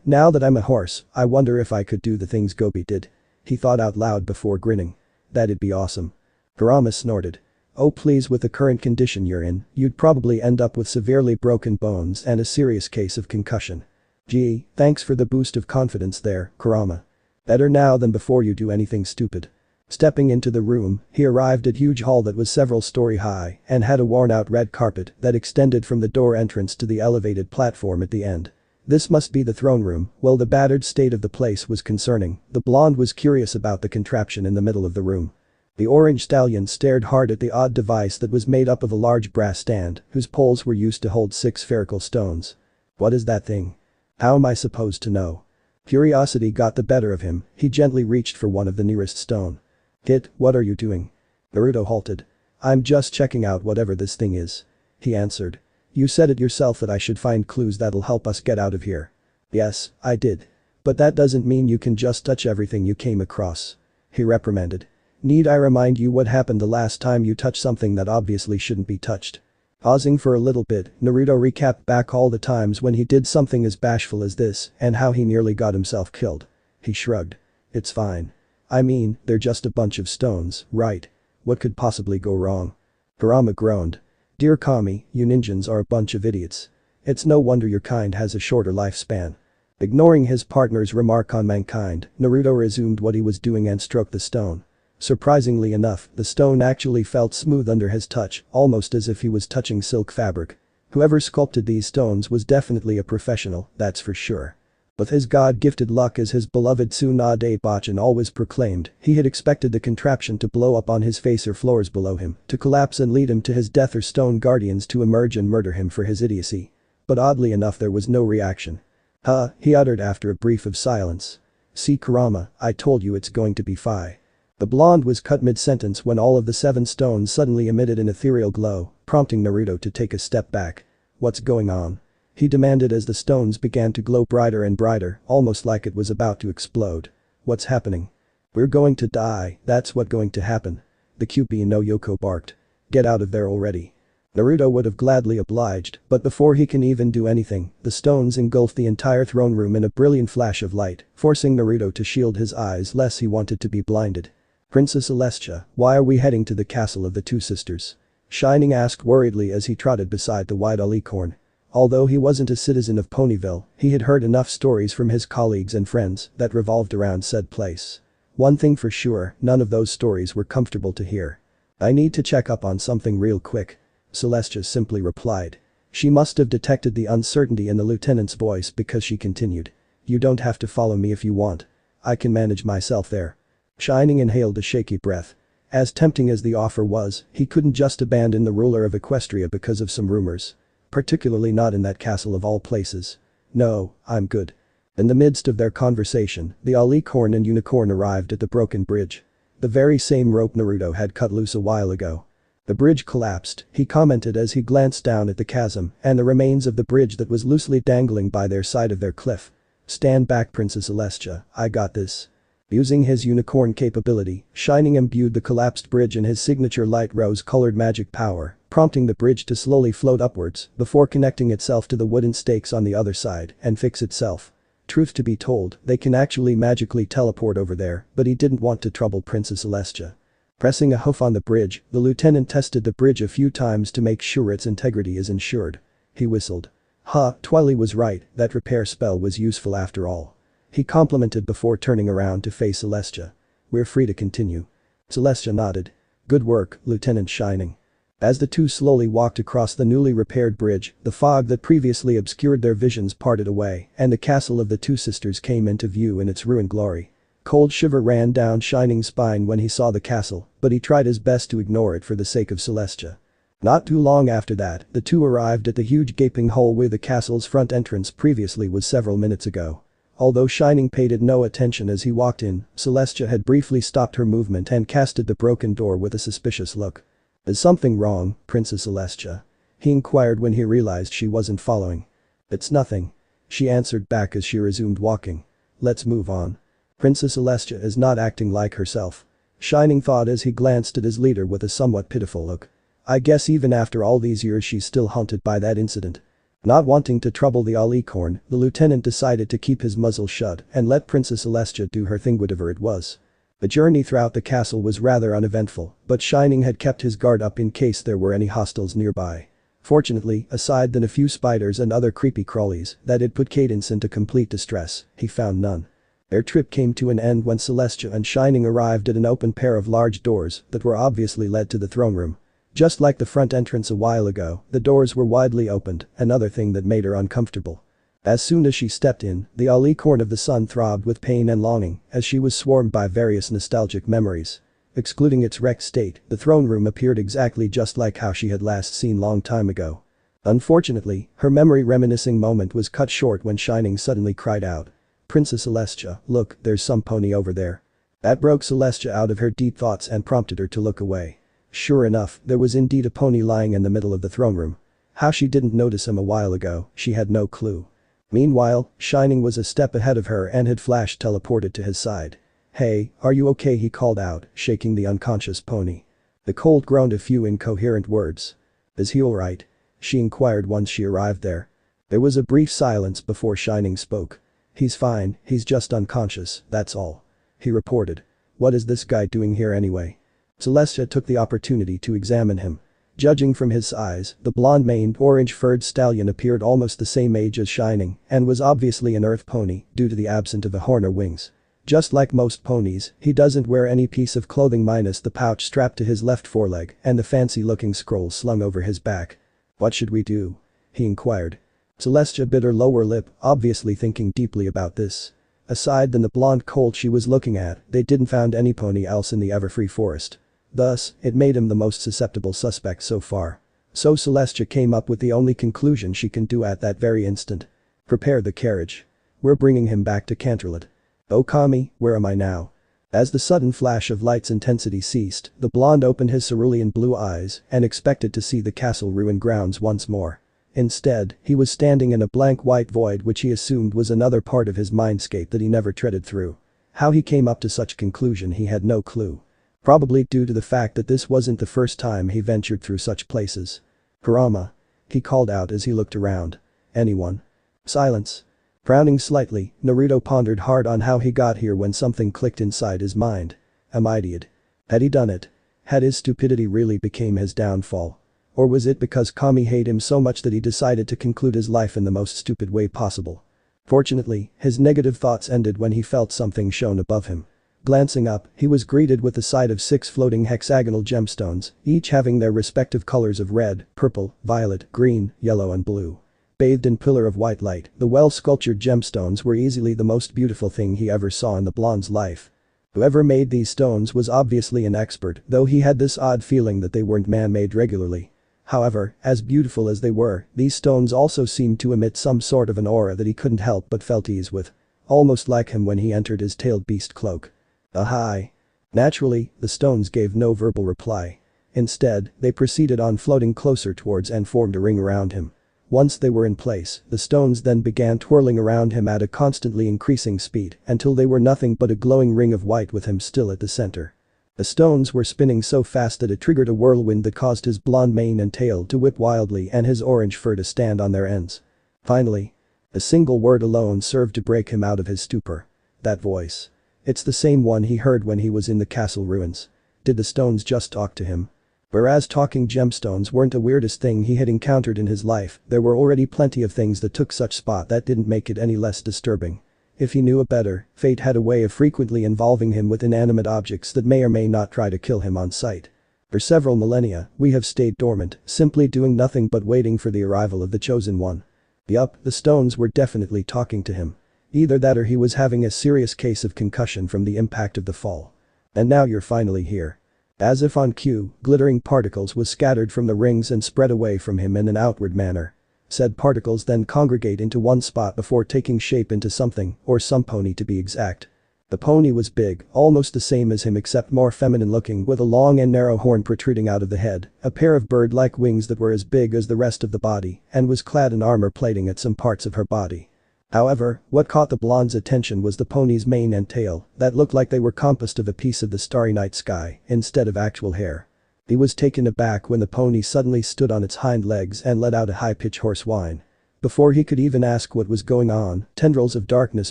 Now that I'm a horse, I wonder if I could do the things Gobi did. He thought out loud before grinning. That'd be awesome. Kurama snorted. Oh please, with the current condition you're in, you'd probably end up with severely broken bones and a serious case of concussion. Gee, thanks for the boost of confidence there, Kurama. Better now than before you do anything stupid. Stepping into the room, he arrived at a huge hall that was several story high and had a worn-out red carpet that extended from the door entrance to the elevated platform at the end. This must be the throne room. While the battered state of the place was concerning, the blonde was curious about the contraption in the middle of the room. The orange stallion stared hard at the odd device that was made up of a large brass stand, whose poles were used to hold 6 spherical stones. What is that thing? How am I supposed to know? Curiosity got the better of him, he gently reached for one of the nearest stone. Kid, what are you doing? Naruto halted. I'm just checking out whatever this thing is. He answered. You said it yourself that I should find clues that'll help us get out of here. Yes, I did. But that doesn't mean you can just touch everything you came across. He reprimanded. Need I remind you what happened the last time you touched something that obviously shouldn't be touched? Pausing for a little bit, Naruto recapped back all the times when he did something as bashful as this and how he nearly got himself killed. He shrugged. It's fine. I mean, they're just a bunch of stones, right? What could possibly go wrong? Kurama groaned. Dear Kami, you ninjas are a bunch of idiots. It's no wonder your kind has a shorter lifespan. Ignoring his partner's remark on mankind, Naruto resumed what he was doing and stroked the stone. Surprisingly enough, the stone actually felt smooth under his touch, almost as if he was touching silk fabric. Whoever sculpted these stones was definitely a professional, that's for sure. With his God-gifted luck as his beloved Tsunade Bachan always proclaimed, he had expected the contraption to blow up on his face or floors below him, to collapse and lead him to his death or stone guardians to emerge and murder him for his idiocy. But oddly enough there was no reaction. Huh, he uttered after a brief of silence. See Kurama, I told you it's going to be fine. The blonde was cut mid-sentence when all of the 7 stones suddenly emitted an ethereal glow, prompting Naruto to take a step back. What's going on? He demanded as the stones began to glow brighter and brighter, almost like it was about to explode. What's happening? We're going to die, that's what's going to happen. The QB no Yoko barked. Get out of there already. Naruto would have gladly obliged, but before he can even do anything, the stones engulfed the entire throne room in a brilliant flash of light, forcing Naruto to shield his eyes lest he wanted to be blinded. Princess Celestia, why are we heading to the castle of the 2 sisters? Shining asked worriedly as he trotted beside the white alicorn. Although he wasn't a citizen of Ponyville, he had heard enough stories from his colleagues and friends that revolved around said place. One thing for sure, none of those stories were comfortable to hear. I need to check up on something real quick. Celestia simply replied. She must have detected the uncertainty in the lieutenant's voice because she continued. You don't have to follow me if you want. I can manage myself there. Shining inhaled a shaky breath. As tempting as the offer was, he couldn't just abandon the ruler of Equestria because of some rumors. Particularly not in that castle of all places. No, I'm good. In the midst of their conversation, the alicorn and unicorn arrived at the broken bridge. The very same rope Naruto had cut loose a while ago. The bridge collapsed, he commented as he glanced down at the chasm and the remains of the bridge that was loosely dangling by their side of their cliff. Stand back Princess Celestia, I got this. Using his unicorn capability, Shining imbued the collapsed bridge in his signature light rose-colored magic power, prompting the bridge to slowly float upwards before connecting itself to the wooden stakes on the other side and fix itself. Truth to be told, they can actually magically teleport over there, but he didn't want to trouble Princess Celestia. Pressing a hoof on the bridge, the lieutenant tested the bridge a few times to make sure its integrity is ensured. He whistled. Twiley was right, that repair spell was useful after all. He complimented before turning around to face Celestia. We're free to continue. Celestia nodded. Good work, Lieutenant Shining. As the two slowly walked across the newly repaired bridge, the fog that previously obscured their visions parted away and the castle of the two sisters came into view in its ruined glory. Cold shiver ran down Shining's spine when he saw the castle, but he tried his best to ignore it for the sake of Celestia. Not too long after that, the two arrived at the huge gaping hole where the castle's front entrance previously was several minutes ago. Although Shining paid it no attention as he walked in, Celestia had briefly stopped her movement and casted the broken door with a suspicious look. Is something wrong, Princess Celestia? He inquired when he realized she wasn't following. It's nothing. She answered back as she resumed walking. Let's move on. Princess Celestia is not acting like herself. Shining thought as he glanced at his leader with a somewhat pitiful look. I guess even after all these years she's still haunted by that incident. Not wanting to trouble the Alicorn, the lieutenant decided to keep his muzzle shut and let Princess Celestia do her thing whatever it was. The journey throughout the castle was rather uneventful, but Shining had kept his guard up in case there were any hostiles nearby. Fortunately, aside than a few spiders and other creepy crawlies that had put Cadence into complete distress, he found none. Their trip came to an end when Celestia and Shining arrived at an open pair of large doors that were obviously led to the throne room. Just like the front entrance a while ago, the doors were widely opened, another thing that made her uncomfortable. As soon as she stepped in, the Alicorn of the Sun throbbed with pain and longing as she was swarmed by various nostalgic memories. Excluding its wrecked state, the throne room appeared exactly just like how she had last seen long time ago. Unfortunately, her memory reminiscing moment was cut short when Shining suddenly cried out. Princess Celestia, look, there's some pony over there. That broke Celestia out of her deep thoughts and prompted her to look away. Sure enough, there was indeed a pony lying in the middle of the throne room. How she didn't notice him a while ago, she had no clue. Meanwhile, Shining was a step ahead of her and had flash teleported to his side. Hey, are you okay? He called out, shaking the unconscious pony. The colt groaned a few incoherent words. Is he alright? She inquired once she arrived there. There was a brief silence before Shining spoke. He's fine, he's just unconscious, that's all. He reported. What is this guy doing here anyway? Celestia took the opportunity to examine him. Judging from his size, the blonde-maned, orange-furred stallion appeared almost the same age as Shining and was obviously an earth pony due to the absence of a horn or wings. Just like most ponies, he doesn't wear any piece of clothing minus the pouch strapped to his left foreleg and the fancy-looking scroll slung over his back. What should we do? He inquired. Celestia bit her lower lip, obviously thinking deeply about this. Aside than the blonde colt she was looking at, they didn't find any pony else in the Everfree forest. Thus, it made him the most susceptible suspect so far. So Celestia came up with the only conclusion she can do at that very instant. Prepare the carriage. We're bringing him back to Canterlot. Oh Kami, where am I now? As the sudden flash of light's intensity ceased, the blonde opened his cerulean blue eyes and expected to see the castle ruined grounds once more. Instead, he was standing in a blank white void which he assumed was another part of his mindscape that he never treaded through. How he came up to such conclusion he had no clue. Probably due to the fact that this wasn't the first time he ventured through such places. Kurama. He called out as he looked around. Anyone? Silence. Frowning slightly, Naruto pondered hard on how he got here when something clicked inside his mind. Am I idiot? Had he done it? Had his stupidity really became his downfall? Or was it because Kami hated him so much that he decided to conclude his life in the most stupid way possible? Fortunately, his negative thoughts ended when he felt something shone above him. Glancing up, he was greeted with the sight of 6 floating hexagonal gemstones, each having their respective colors of red, purple, violet, green, yellow and blue. Bathed in pillar of white light, the well-sculptured gemstones were easily the most beautiful thing he ever saw in the blonde's life. Whoever made these stones was obviously an expert, though he had this odd feeling that they weren't man-made regularly. However, as beautiful as they were, these stones also seemed to emit some sort of an aura that he couldn't help but felt ease with. Almost like him when he entered his tailed beast cloak. Ahai. Naturally, the stones gave no verbal reply. Instead, they proceeded on floating closer towards and formed a ring around him. Once they were in place, the stones then began twirling around him at a constantly increasing speed until they were nothing but a glowing ring of white with him still at the center. The stones were spinning so fast that it triggered a whirlwind that caused his blonde mane and tail to whip wildly and his orange fur to stand on their ends. Finally, a single word alone served to break him out of his stupor. That voice. It's the same one he heard when he was in the castle ruins. did the stones just talk to him? Whereas talking gemstones weren't the weirdest thing he had encountered in his life, there were already plenty of things that took such spot that didn't make it any less disturbing. If he knew better, fate had a way of frequently involving him with inanimate objects that may or may not try to kill him on sight. For several millennia, we have stayed dormant, simply doing nothing but waiting for the arrival of the chosen one. Yup, the stones were definitely talking to him. Either that or he was having a serious case of concussion from the impact of the fall. And now you're finally here. As if on cue, glittering particles was scattered from the rings and spread away from him in an outward manner. Said particles then congregate into one spot before taking shape into something, or some pony to be exact. The pony was big, almost the same as him except more feminine looking with a long and narrow horn protruding out of the head, a pair of bird-like wings that were as big as the rest of the body, and was clad in armor plating at some parts of her body. However, what caught the blonde's attention was the pony's mane and tail that looked like they were composed of a piece of the starry night sky instead of actual hair. He was taken aback when the pony suddenly stood on its hind legs and let out a high-pitched hoarse whine. Before he could even ask what was going on, tendrils of darkness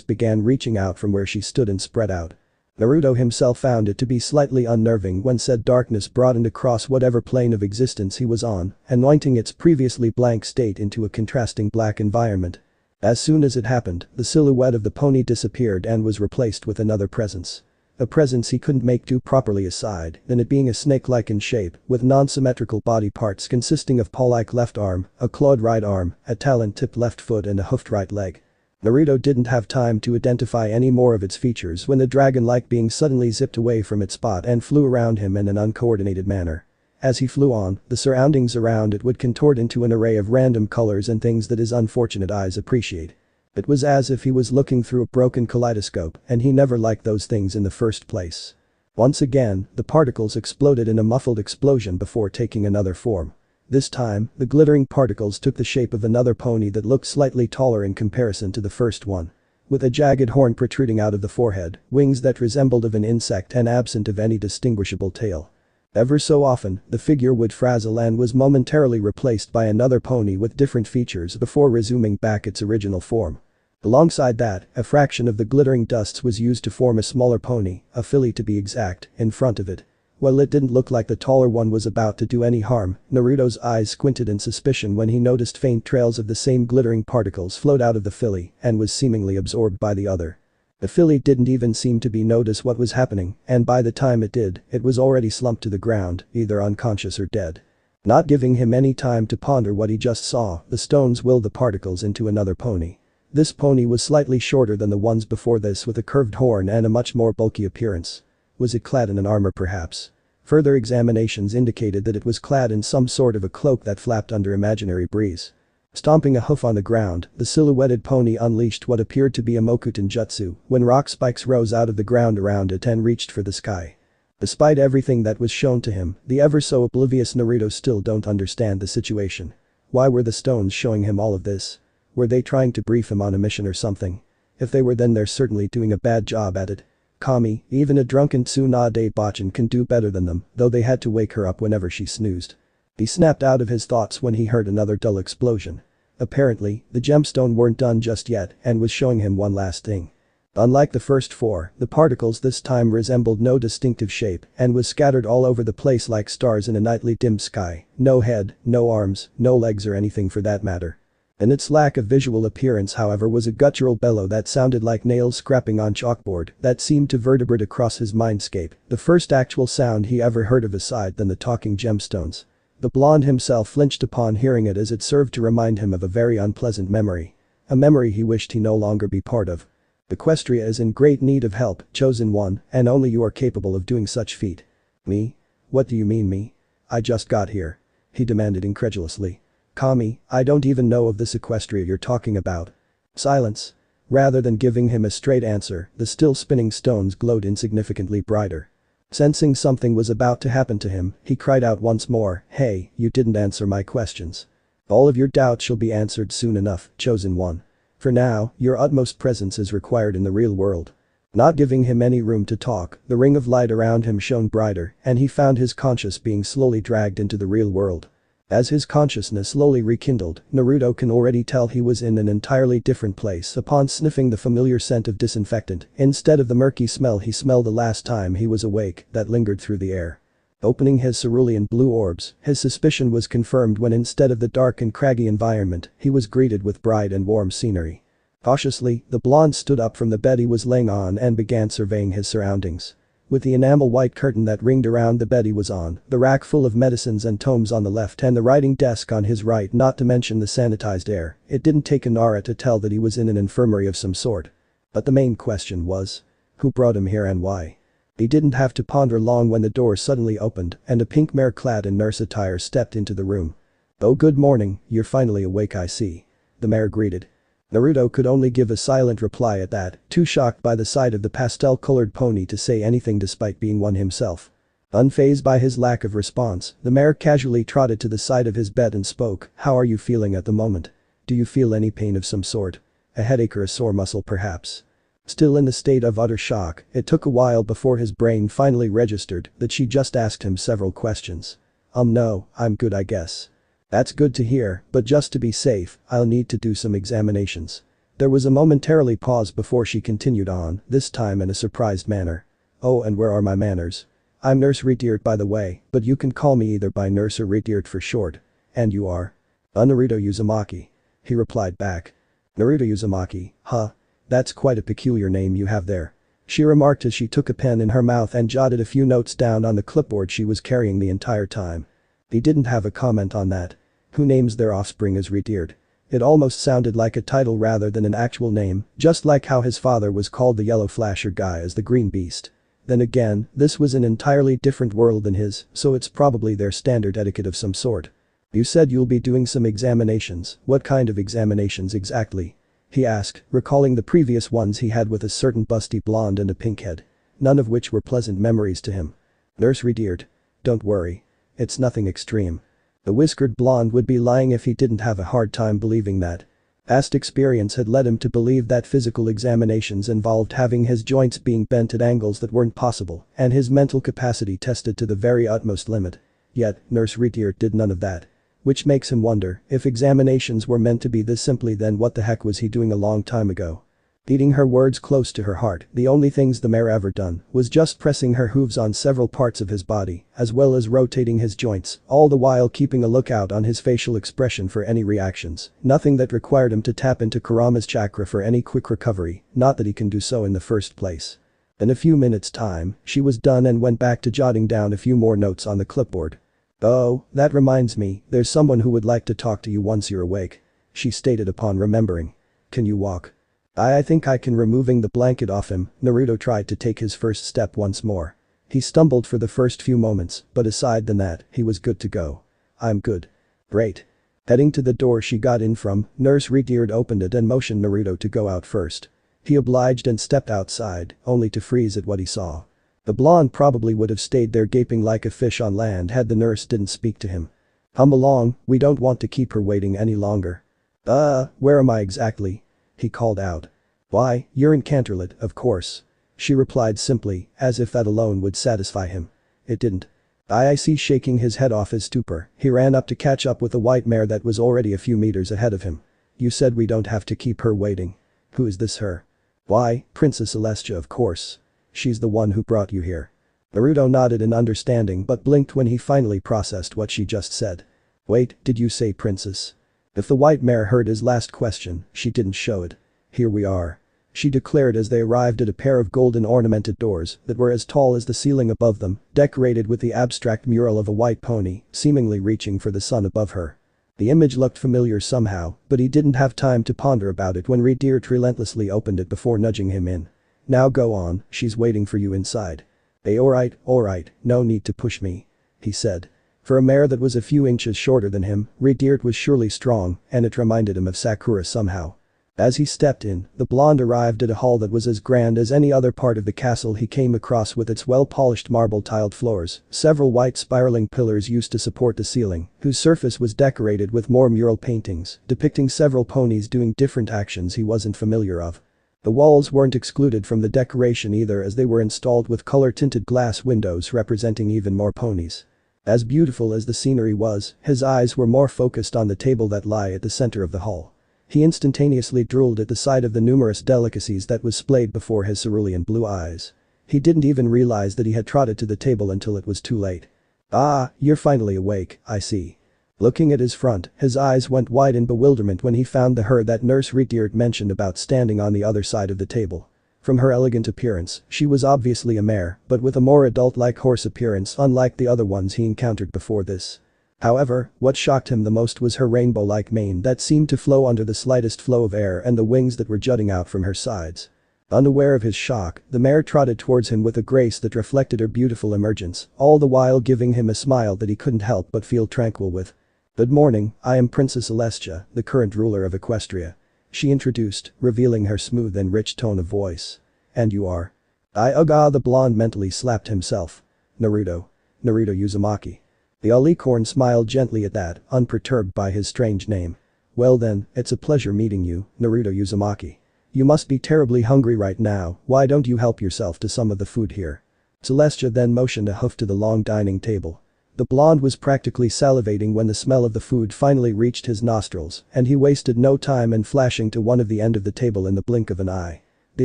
began reaching out from where she stood and spread out. Naruto himself found it to be slightly unnerving when said darkness broadened across whatever plane of existence he was on, anointing its previously blank state into a contrasting black environment. As soon as it happened, the silhouette of the pony disappeared and was replaced with another presence. A presence he couldn't make too properly aside than it being a snake-like in shape, with non-symmetrical body parts consisting of paw-like left arm, a clawed right arm, a talon-tipped left foot and a hoofed right leg. Naruto didn't have time to identify any more of its features when the dragon-like being suddenly zipped away from its spot and flew around him in an uncoordinated manner. As he flew on, the surroundings around it would contort into an array of random colors and things that his unfortunate eyes appreciate. It was as if he was looking through a broken kaleidoscope, and he never liked those things in the first place. Once again, the particles exploded in a muffled explosion before taking another form. This time, the glittering particles took the shape of another pony that looked slightly taller in comparison to the first one. With a jagged horn protruding out of the forehead, wings that resembled of an insect and absent of any distinguishable tail. Ever so often, the figure would frazzle and was momentarily replaced by another pony with different features before resuming back its original form. Alongside that, a fraction of the glittering dusts was used to form a smaller pony, a filly to be exact, in front of it. While it didn't look like the taller one was about to do any harm, Naruto's eyes squinted in suspicion when he noticed faint trails of the same glittering particles float out of the filly and was seemingly absorbed by the other. The filly didn't even seem to be notice what was happening, and by the time it did, it was already slumped to the ground, either unconscious or dead. Not giving him any time to ponder what he just saw, the stones willed the particles into another pony. This pony was slightly shorter than the ones before this with a curved horn and a much more bulky appearance. Was it clad in an armor perhaps? Further examinations indicated that it was clad in some sort of a cloak that flapped under imaginary breeze. Stomping a hoof on the ground, the silhouetted pony unleashed what appeared to be a Mokuton Jutsu when rock spikes rose out of the ground around it and reached for the sky. Despite everything that was shown to him, the ever-so-oblivious Naruto still don't understand the situation. Why were the stones showing him all of this? Were they trying to brief him on a mission or something? If they were, then they're certainly doing a bad job at it. Kami, even a drunken Tsunade Bachin can do better than them, though they had to wake her up whenever she snoozed. He snapped out of his thoughts when he heard another dull explosion. Apparently, the gemstone weren't done just yet and was showing him one last thing. Unlike the first four, the particles this time resembled no distinctive shape and was scattered all over the place like stars in a nightly dim sky, no head, no arms, no legs or anything for that matter. And its lack of visual appearance however was a guttural bellow that sounded like nails scrapping on chalkboard that seemed to vertebrate across his mindscape, the first actual sound he ever heard of aside than the talking gemstones. The blonde himself flinched upon hearing it as it served to remind him of a very unpleasant memory. A memory he wished he no longer be part of. Equestria is in great need of help, chosen one, and only you are capable of doing such feat. Me? What do you mean me? I just got here. He demanded incredulously. Kami, I don't even know of this Equestria you're talking about. Silence. Rather than giving him a straight answer, the still spinning stones glowed insignificantly brighter. Sensing something was about to happen to him, he cried out once more, "Hey, you didn't answer my questions. All of your doubts shall be answered soon enough, chosen one. For now, your utmost presence is required in the real world." Not giving him any room to talk, the ring of light around him shone brighter and he found his conscious being slowly dragged into the real world. As his consciousness slowly rekindled, Naruto can already tell he was in an entirely different place upon sniffing the familiar scent of disinfectant instead of the murky smell he smelled the last time he was awake that lingered through the air. Opening his cerulean blue orbs, his suspicion was confirmed when instead of the dark and craggy environment, he was greeted with bright and warm scenery. Cautiously, the blonde stood up from the bed he was laying on and began surveying his surroundings. With the enamel white curtain that ringed around the bed he was on, the rack full of medicines and tomes on the left and the writing desk on his right, not to mention the sanitized air, it didn't take a Nara to tell that he was in an infirmary of some sort. But the main question was, who brought him here and why? He didn't have to ponder long when the door suddenly opened and a pink mare clad in nurse attire stepped into the room. "Oh, good morning, you're finally awake, I see," the mare greeted. Naruto could only give a silent reply at that, too shocked by the sight of the pastel-colored pony to say anything despite being one himself. Unfazed by his lack of response, the mare casually trotted to the side of his bed and spoke, "How are you feeling at the moment? Do you feel any pain of some sort? A headache or a sore muscle perhaps?" Still in the state of utter shock, it took a while before his brain finally registered that she just asked him several questions. No, I'm good, I guess." "That's good to hear, but just to be safe, I'll need to do some examinations." There was a momentary pause before she continued on, this time in a surprised manner. "Oh, and where are my manners? I'm Nurse Redeart by the way, but you can call me either by Nurse or Redeart for short. And you are?" "Naruto Uzumaki," he replied back. "Naruto Uzumaki, huh? That's quite a peculiar name you have there," she remarked as she took a pen in her mouth and jotted a few notes down on the clipboard she was carrying the entire time. He didn't have a comment on that. Who names their offspring as Redeart? It almost sounded like a title rather than an actual name, just like how his father was called the Yellow Flasher guy as the Green Beast. Then again, this was an entirely different world than his, so it's probably their standard etiquette of some sort. "You said you'll be doing some examinations, what kind of examinations exactly?" he asked, recalling the previous ones he had with a certain busty blonde and a pink head. None of which were pleasant memories to him. "Nurse Redeart. Don't worry. It's nothing extreme." The whiskered blonde would be lying if he didn't have a hard time believing that. Past experience had led him to believe that physical examinations involved having his joints being bent at angles that weren't possible and his mental capacity tested to the very utmost limit. Yet, Nurse Redeart did none of that. Which makes him wonder, if examinations were meant to be this simply, then what the heck was he doing a long time ago? Beating her words close to her heart, the only things the mare ever done was just pressing her hooves on several parts of his body, as well as rotating his joints, all the while keeping a lookout on his facial expression for any reactions. Nothing that required him to tap into Kurama's chakra for any quick recovery, not that he can do so in the first place. In a few minutes' time, she was done and went back to jotting down a few more notes on the clipboard. "Oh, that reminds me, there's someone who would like to talk to you once you're awake," she stated upon remembering. "Can you walk?" I think I can." Removing the blanket off him, Naruto tried to take his first step once more. He stumbled for the first few moments, but aside than that, he was good to go. "I'm good." "Great." Heading to the door she got in from, Nurse Redeart opened it and motioned Naruto to go out first. He obliged and stepped outside, only to freeze at what he saw. The blonde probably would have stayed there gaping like a fish on land had the nurse didn't speak to him. "Come along, we don't want to keep her waiting any longer." Where am I exactly?" he called out. "Why, you're in Canterlot, of course," she replied simply, as if that alone would satisfy him. It didn't. I see. Shaking his head off his stupor, he ran up to catch up with the white mare that was already a few meters ahead of him. "You said we don't have to keep her waiting. Who is this her?" "Why, Princess Celestia, of course. She's the one who brought you here." Naruto nodded in understanding but blinked when he finally processed what she just said. "Wait, did you say princess?" If the white mare heard his last question, she didn't show it. "Here we are," she declared as they arrived at a pair of golden ornamented doors that were as tall as the ceiling above them, decorated with the abstract mural of a white pony, seemingly reaching for the sun above her. The image looked familiar somehow, but he didn't have time to ponder about it when Redeart relentlessly opened it before nudging him in. "Now go on, she's waiting for you inside." Alright, no need to push me," he said. For a mare that was a few inches shorter than him, Redeart was surely strong, and it reminded him of Sakura somehow. As he stepped in, the blonde arrived at a hall that was as grand as any other part of the castle he came across, with its well-polished marble-tiled floors, several white spiraling pillars used to support the ceiling, whose surface was decorated with more mural paintings, depicting several ponies doing different actions he wasn't familiar of. The walls weren't excluded from the decoration either, as they were installed with color-tinted glass windows representing even more ponies. As beautiful as the scenery was, his eyes were more focused on the table that lay at the center of the hall. He instantaneously drooled at the sight of the numerous delicacies that was splayed before his cerulean blue eyes. He didn't even realize that he had trotted to the table until it was too late. Ah, you're finally awake, I see. Looking at his front, his eyes went wide in bewilderment when he found the her that Nurse Retired mentioned about standing on the other side of the table. From her elegant appearance, she was obviously a mare, but with a more adult-like horse appearance unlike the other ones he encountered before this. However, what shocked him the most was her rainbow-like mane that seemed to flow under the slightest flow of air and the wings that were jutting out from her sides. Unaware of his shock, the mare trotted towards him with a grace that reflected her beautiful emergence, all the while giving him a smile that he couldn't help but feel tranquil with. "Good morning, I am Princess Celestia, the current ruler of Equestria," she introduced, revealing her smooth and rich tone of voice. "And you are?" The blonde mentally slapped himself. Naruto Uzumaki." The alicorn smiled gently at that, unperturbed by his strange name. "Well then, it's a pleasure meeting you, Naruto Uzumaki. You must be terribly hungry right now, why don't you help yourself to some of the food here?" Celestia then motioned a hoof to the long dining table. The blonde was practically salivating when the smell of the food finally reached his nostrils, and he wasted no time in flashing to one of the end of the table in the blink of an eye. The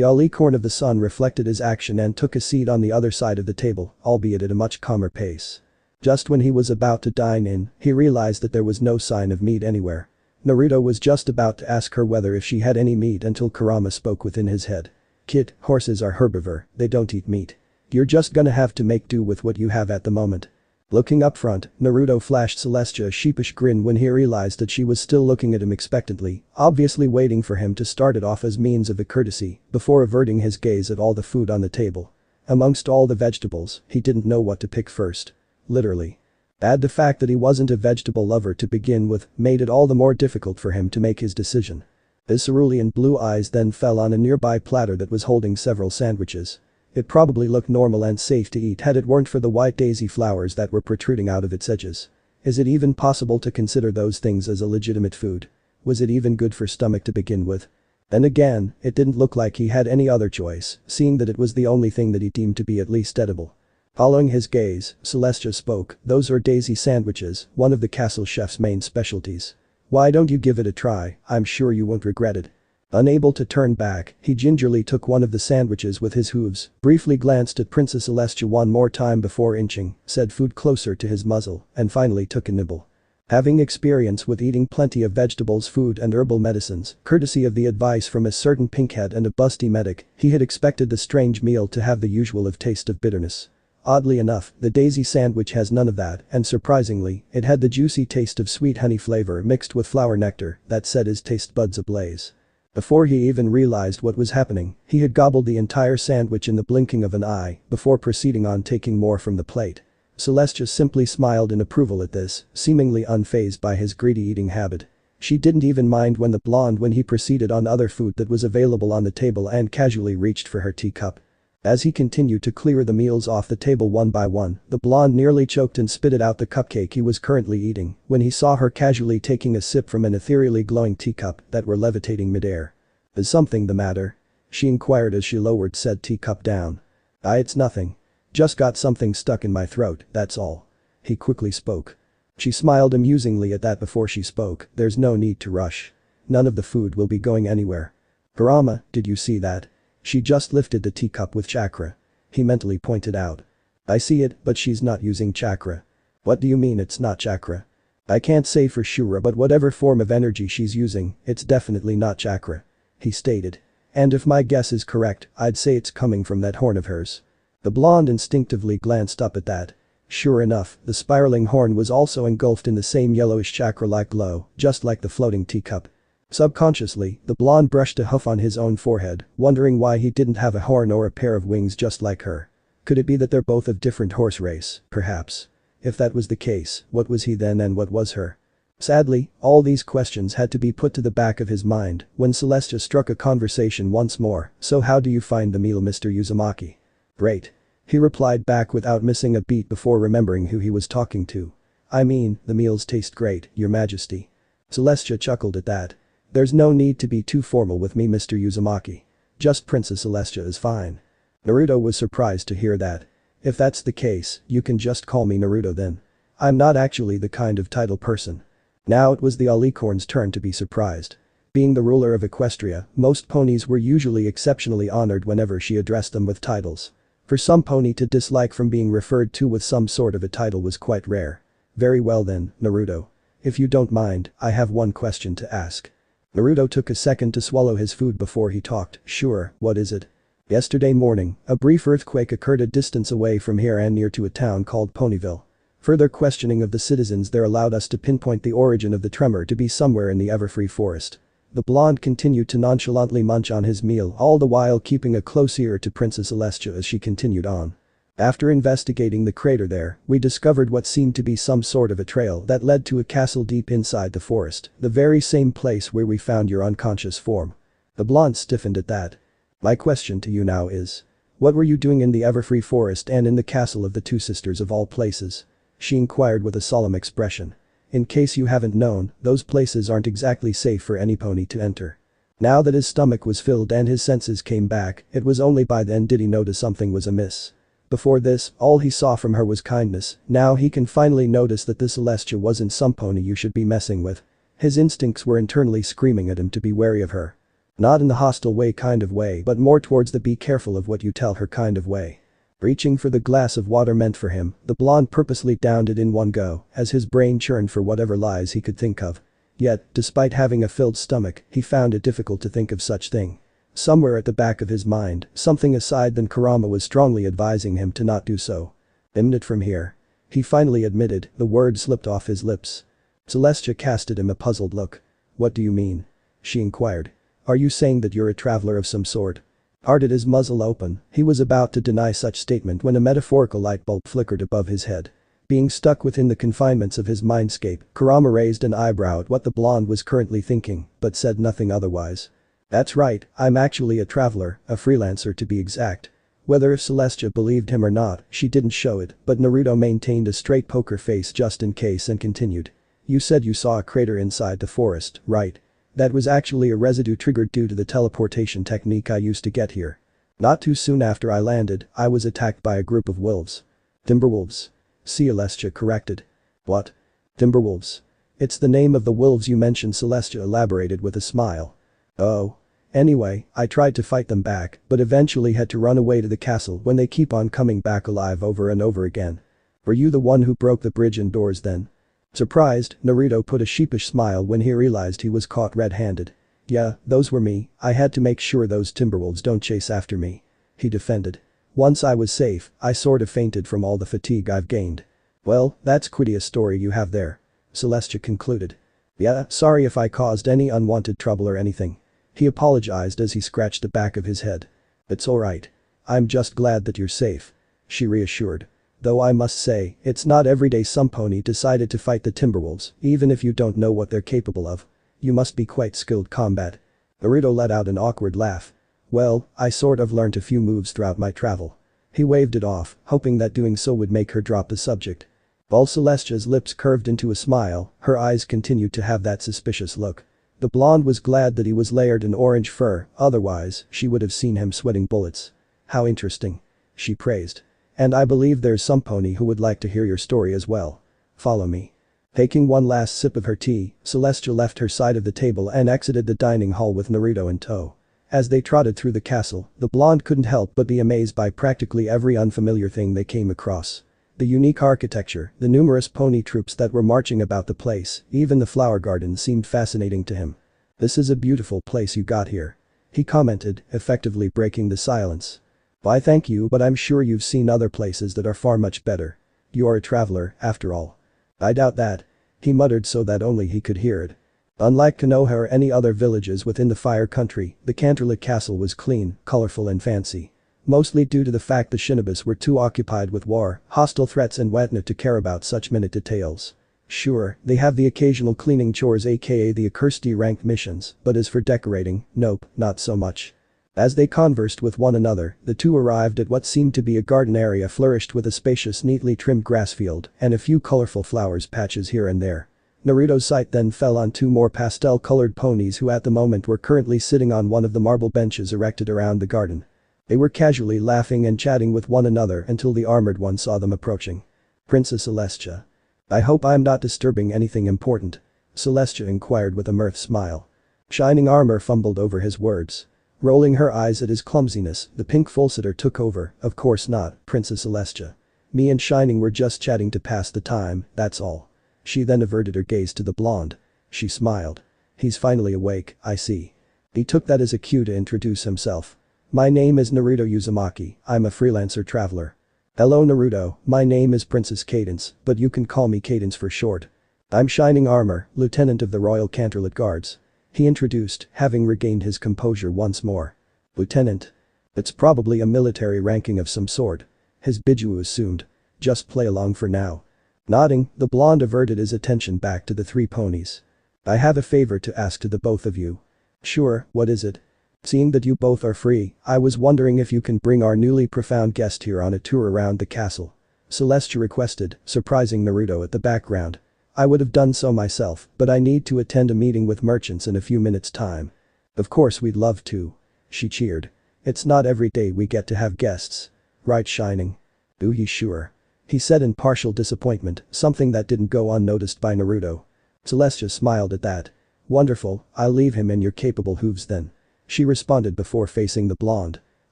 alicorn of the sun reflected his action and took a seat on the other side of the table, albeit at a much calmer pace. Just when he was about to dine in, he realized that there was no sign of meat anywhere. Naruto was just about to ask her whether if she had any meat until Kurama spoke within his head. "Kid, horses are herbivore, they don't eat meat. You're just gonna have to make do with what you have at the moment." Looking up front, Naruto flashed Celestia a sheepish grin when he realized that she was still looking at him expectantly, obviously waiting for him to start it off as means of a courtesy, before averting his gaze at all the food on the table. Amongst all the vegetables, he didn't know what to pick first. Literally. Add the fact that he wasn't a vegetable lover to begin with, made it all the more difficult for him to make his decision. His cerulean blue eyes then fell on a nearby platter that was holding several sandwiches. It probably looked normal and safe to eat had it weren't for the white daisy flowers that were protruding out of its edges. Is it even possible to consider those things as a legitimate food? Was it even good for stomach to begin with? Then again, it didn't look like he had any other choice, seeing that it was the only thing that he deemed to be at least edible. Following his gaze, Celestia spoke, "Those are daisy sandwiches, one of the castle chef's main specialties. Why don't you give it a try, I'm sure you won't regret it." Unable to turn back, he gingerly took one of the sandwiches with his hooves, briefly glanced at Princess Celestia one more time before inching said food closer to his muzzle, and finally took a nibble. Having experience with eating plenty of vegetables, food and herbal medicines, courtesy of the advice from a certain pinkhead and a busty medic, he had expected the strange meal to have the usual taste of bitterness. Oddly enough, the daisy sandwich has none of that, and surprisingly, it had the juicy taste of sweet honey flavor mixed with flower nectar that set his taste buds ablaze. Before he even realized what was happening, he had gobbled the entire sandwich in the blinking of an eye before proceeding on taking more from the plate. Celestia simply smiled in approval at this, seemingly unfazed by his greedy eating habit. She didn't even mind when he proceeded on other food that was available on the table and casually reached for her teacup. As he continued to clear the meals off the table one by one, the blonde nearly choked and spitted out the cupcake he was currently eating when he saw her casually taking a sip from an ethereally glowing teacup that were levitating midair. "Is something the matter?" she inquired as she lowered said teacup down. It's nothing. Just got something stuck in my throat, that's all." He quickly spoke. She smiled amusingly at that before she spoke, "There's no need to rush. None of the food will be going anywhere. Kurama, did you see that? She just lifted the teacup with chakra." He mentally pointed out. "I see it, but she's not using chakra." "What do you mean it's not chakra?" "I can't say for sure, but whatever form of energy she's using, it's definitely not chakra," he stated. "And if my guess is correct, I'd say it's coming from that horn of hers." The blonde instinctively glanced up at that. Sure enough, the spiraling horn was also engulfed in the same yellowish chakra-like glow, just like the floating teacup. Subconsciously, the blonde brushed a hoof on his own forehead, wondering why he didn't have a horn or a pair of wings just like her. Could it be that they're both of different horse race, perhaps? If that was the case, what was he then and what was her? Sadly, all these questions had to be put to the back of his mind when Celestia struck a conversation once more. "So how do you find the meal, Mr. Uzumaki?" "Great," he replied back without missing a beat before remembering who he was talking to. "I mean, the meals taste great, Your Majesty." Celestia chuckled at that. "There's no need to be too formal with me, Mr. Uzumaki. Just Princess Celestia is fine." Naruto was surprised to hear that. "If that's the case, you can just call me Naruto then. I'm not actually the kind of title person." Now it was the alicorn's turn to be surprised. Being the ruler of Equestria, most ponies were usually exceptionally honored whenever she addressed them with titles. For some pony to dislike from being referred to with some sort of a title was quite rare. Very well then, Naruto. If you don't mind, I have one question to ask. Naruto took a second to swallow his food before he talked. Sure, what is it? Yesterday morning, a brief earthquake occurred a distance away from here and near to a town called Ponyville. Further questioning of the citizens there allowed us to pinpoint the origin of the tremor to be somewhere in the Everfree Forest. The blonde continued to nonchalantly munch on his meal, all the while keeping a close ear to Princess Celestia as she continued on. After investigating the crater there, we discovered what seemed to be some sort of a trail that led to a castle deep inside the forest, the very same place where we found your unconscious form. The blonde stiffened at that. My question to you now is, what were you doing in the Everfree Forest and in the castle of the two sisters of all places? She inquired with a solemn expression. In case you haven't known, those places aren't exactly safe for any pony to enter. Now that his stomach was filled and his senses came back, it was only by then did he notice something was amiss. Before this, all he saw from her was kindness, now he can finally notice that this Celestia wasn't some pony you should be messing with. His instincts were internally screaming at him to be wary of her. Not in the hostile kind of way but more towards the be careful of what you tell her kind of way. Reaching for the glass of water meant for him, the blonde purposely downed it in one go, as his brain churned for whatever lies he could think of. Yet, despite having a filled stomach, he found it difficult to think of such thing. Somewhere at the back of his mind, something aside than Kurama was strongly advising him to not do so. A minute from here. He finally admitted, the word slipped off his lips. Celestia cast at him a puzzled look. What do you mean? She inquired. Are you saying that you're a traveler of some sort? Parted his muzzle open, he was about to deny such statement when a metaphorical light bulb flickered above his head. Being stuck within the confinements of his mindscape, Kurama raised an eyebrow at what the blonde was currently thinking, but said nothing otherwise. That's right, I'm actually a traveler, a freelancer to be exact. Whether Celestia believed him or not, she didn't show it, but Naruto maintained a straight poker face just in case and continued. You said you saw a crater inside the forest, right? That was actually a residue triggered due to the teleportation technique I used to get here. Not too soon after I landed, I was attacked by a group of wolves. Timberwolves. Celestia corrected. What? Timberwolves. It's the name of the wolves you mentioned, Celestia elaborated with a smile. Oh. Anyway, I tried to fight them back, but eventually had to run away to the castle when they keep on coming back alive over and over again. Were you the one who broke the bridge indoors then? Surprised, Naruto put a sheepish smile when he realized he was caught red-handed. Yeah, those were me, I had to make sure those timberwolves don't chase after me. He defended. Once I was safe, I sort of fainted from all the fatigue I've gained. Well, that's quite a story you have there. Celestia concluded. Yeah, sorry if I caused any unwanted trouble or anything. He apologized as he scratched the back of his head. It's alright. I'm just glad that you're safe. She reassured. Though I must say, it's not every day some pony decided to fight the Timberwolves, even if you don't know what they're capable of. You must be quite skilled combat. Naruto let out an awkward laugh. Well, I sort of learned a few moves throughout my travel. He waved it off, hoping that doing so would make her drop the subject. While Celestia's lips curved into a smile, her eyes continued to have that suspicious look. The blonde was glad that he was layered in orange fur, otherwise, she would have seen him sweating bullets. How interesting. She praised. And I believe there's some pony who would like to hear your story as well. Follow me. Taking one last sip of her tea, Celestia left her side of the table and exited the dining hall with Naruto in tow. As they trotted through the castle, the blonde couldn't help but be amazed by practically every unfamiliar thing they came across. The unique architecture, the numerous pony troops that were marching about the place, even the flower garden seemed fascinating to him. This is a beautiful place you got here. He commented, effectively breaking the silence. Why thank you, but I'm sure you've seen other places that are far much better. You are a traveler, after all. I doubt that. He muttered so that only he could hear it. Unlike Konoha or any other villages within the Fire Country, the Canterlot Castle was clean, colorful and fancy. Mostly due to the fact the Shinobis were too occupied with war, hostile threats and whatnot to care about such minute details. Sure, they have the occasional cleaning chores aka the Equestria ranked missions, but as for decorating, nope, not so much. As they conversed with one another, the two arrived at what seemed to be a garden area flourished with a spacious neatly trimmed grass field and a few colorful flowers patches here and there. Naruto's sight then fell on two more pastel-colored ponies who at the moment were currently sitting on one of the marble benches erected around the garden. They were casually laughing and chatting with one another until the armored one saw them approaching. Princess Celestia. I hope I'm not disturbing anything important. Celestia inquired with a mirth smile. Shining Armor fumbled over his words. Rolling her eyes at his clumsiness, the pink falseter took over. Of course not, Princess Celestia. Me and Shining were just chatting to pass the time, that's all. She then averted her gaze to the blonde. She smiled. He's finally awake, I see. He took that as a cue to introduce himself. My name is Naruto Uzumaki, I'm a freelancer traveler. Hello Naruto, my name is Princess Cadence, but you can call me Cadence for short. I'm Shining Armor, Lieutenant of the Royal Canterlot Guards. He introduced, having regained his composure once more. Lieutenant. It's probably a military ranking of some sort. His Biju assumed. Just play along for now. Nodding, the blonde averted his attention back to the three ponies. I have a favor to ask to the both of you. Sure, what is it? Seeing that you both are free, I was wondering if you can bring our newly profound guest here on a tour around the castle. Celestia requested, surprising Naruto at the background. I would have done so myself, but I need to attend a meeting with merchants in a few minutes' time. Of course we'd love to. She cheered. It's not every day we get to have guests. Right Shining? You sure? He said in partial disappointment, something that didn't go unnoticed by Naruto. Celestia smiled at that. Wonderful, I'll leave him in your capable hooves then. She responded before facing the blonde.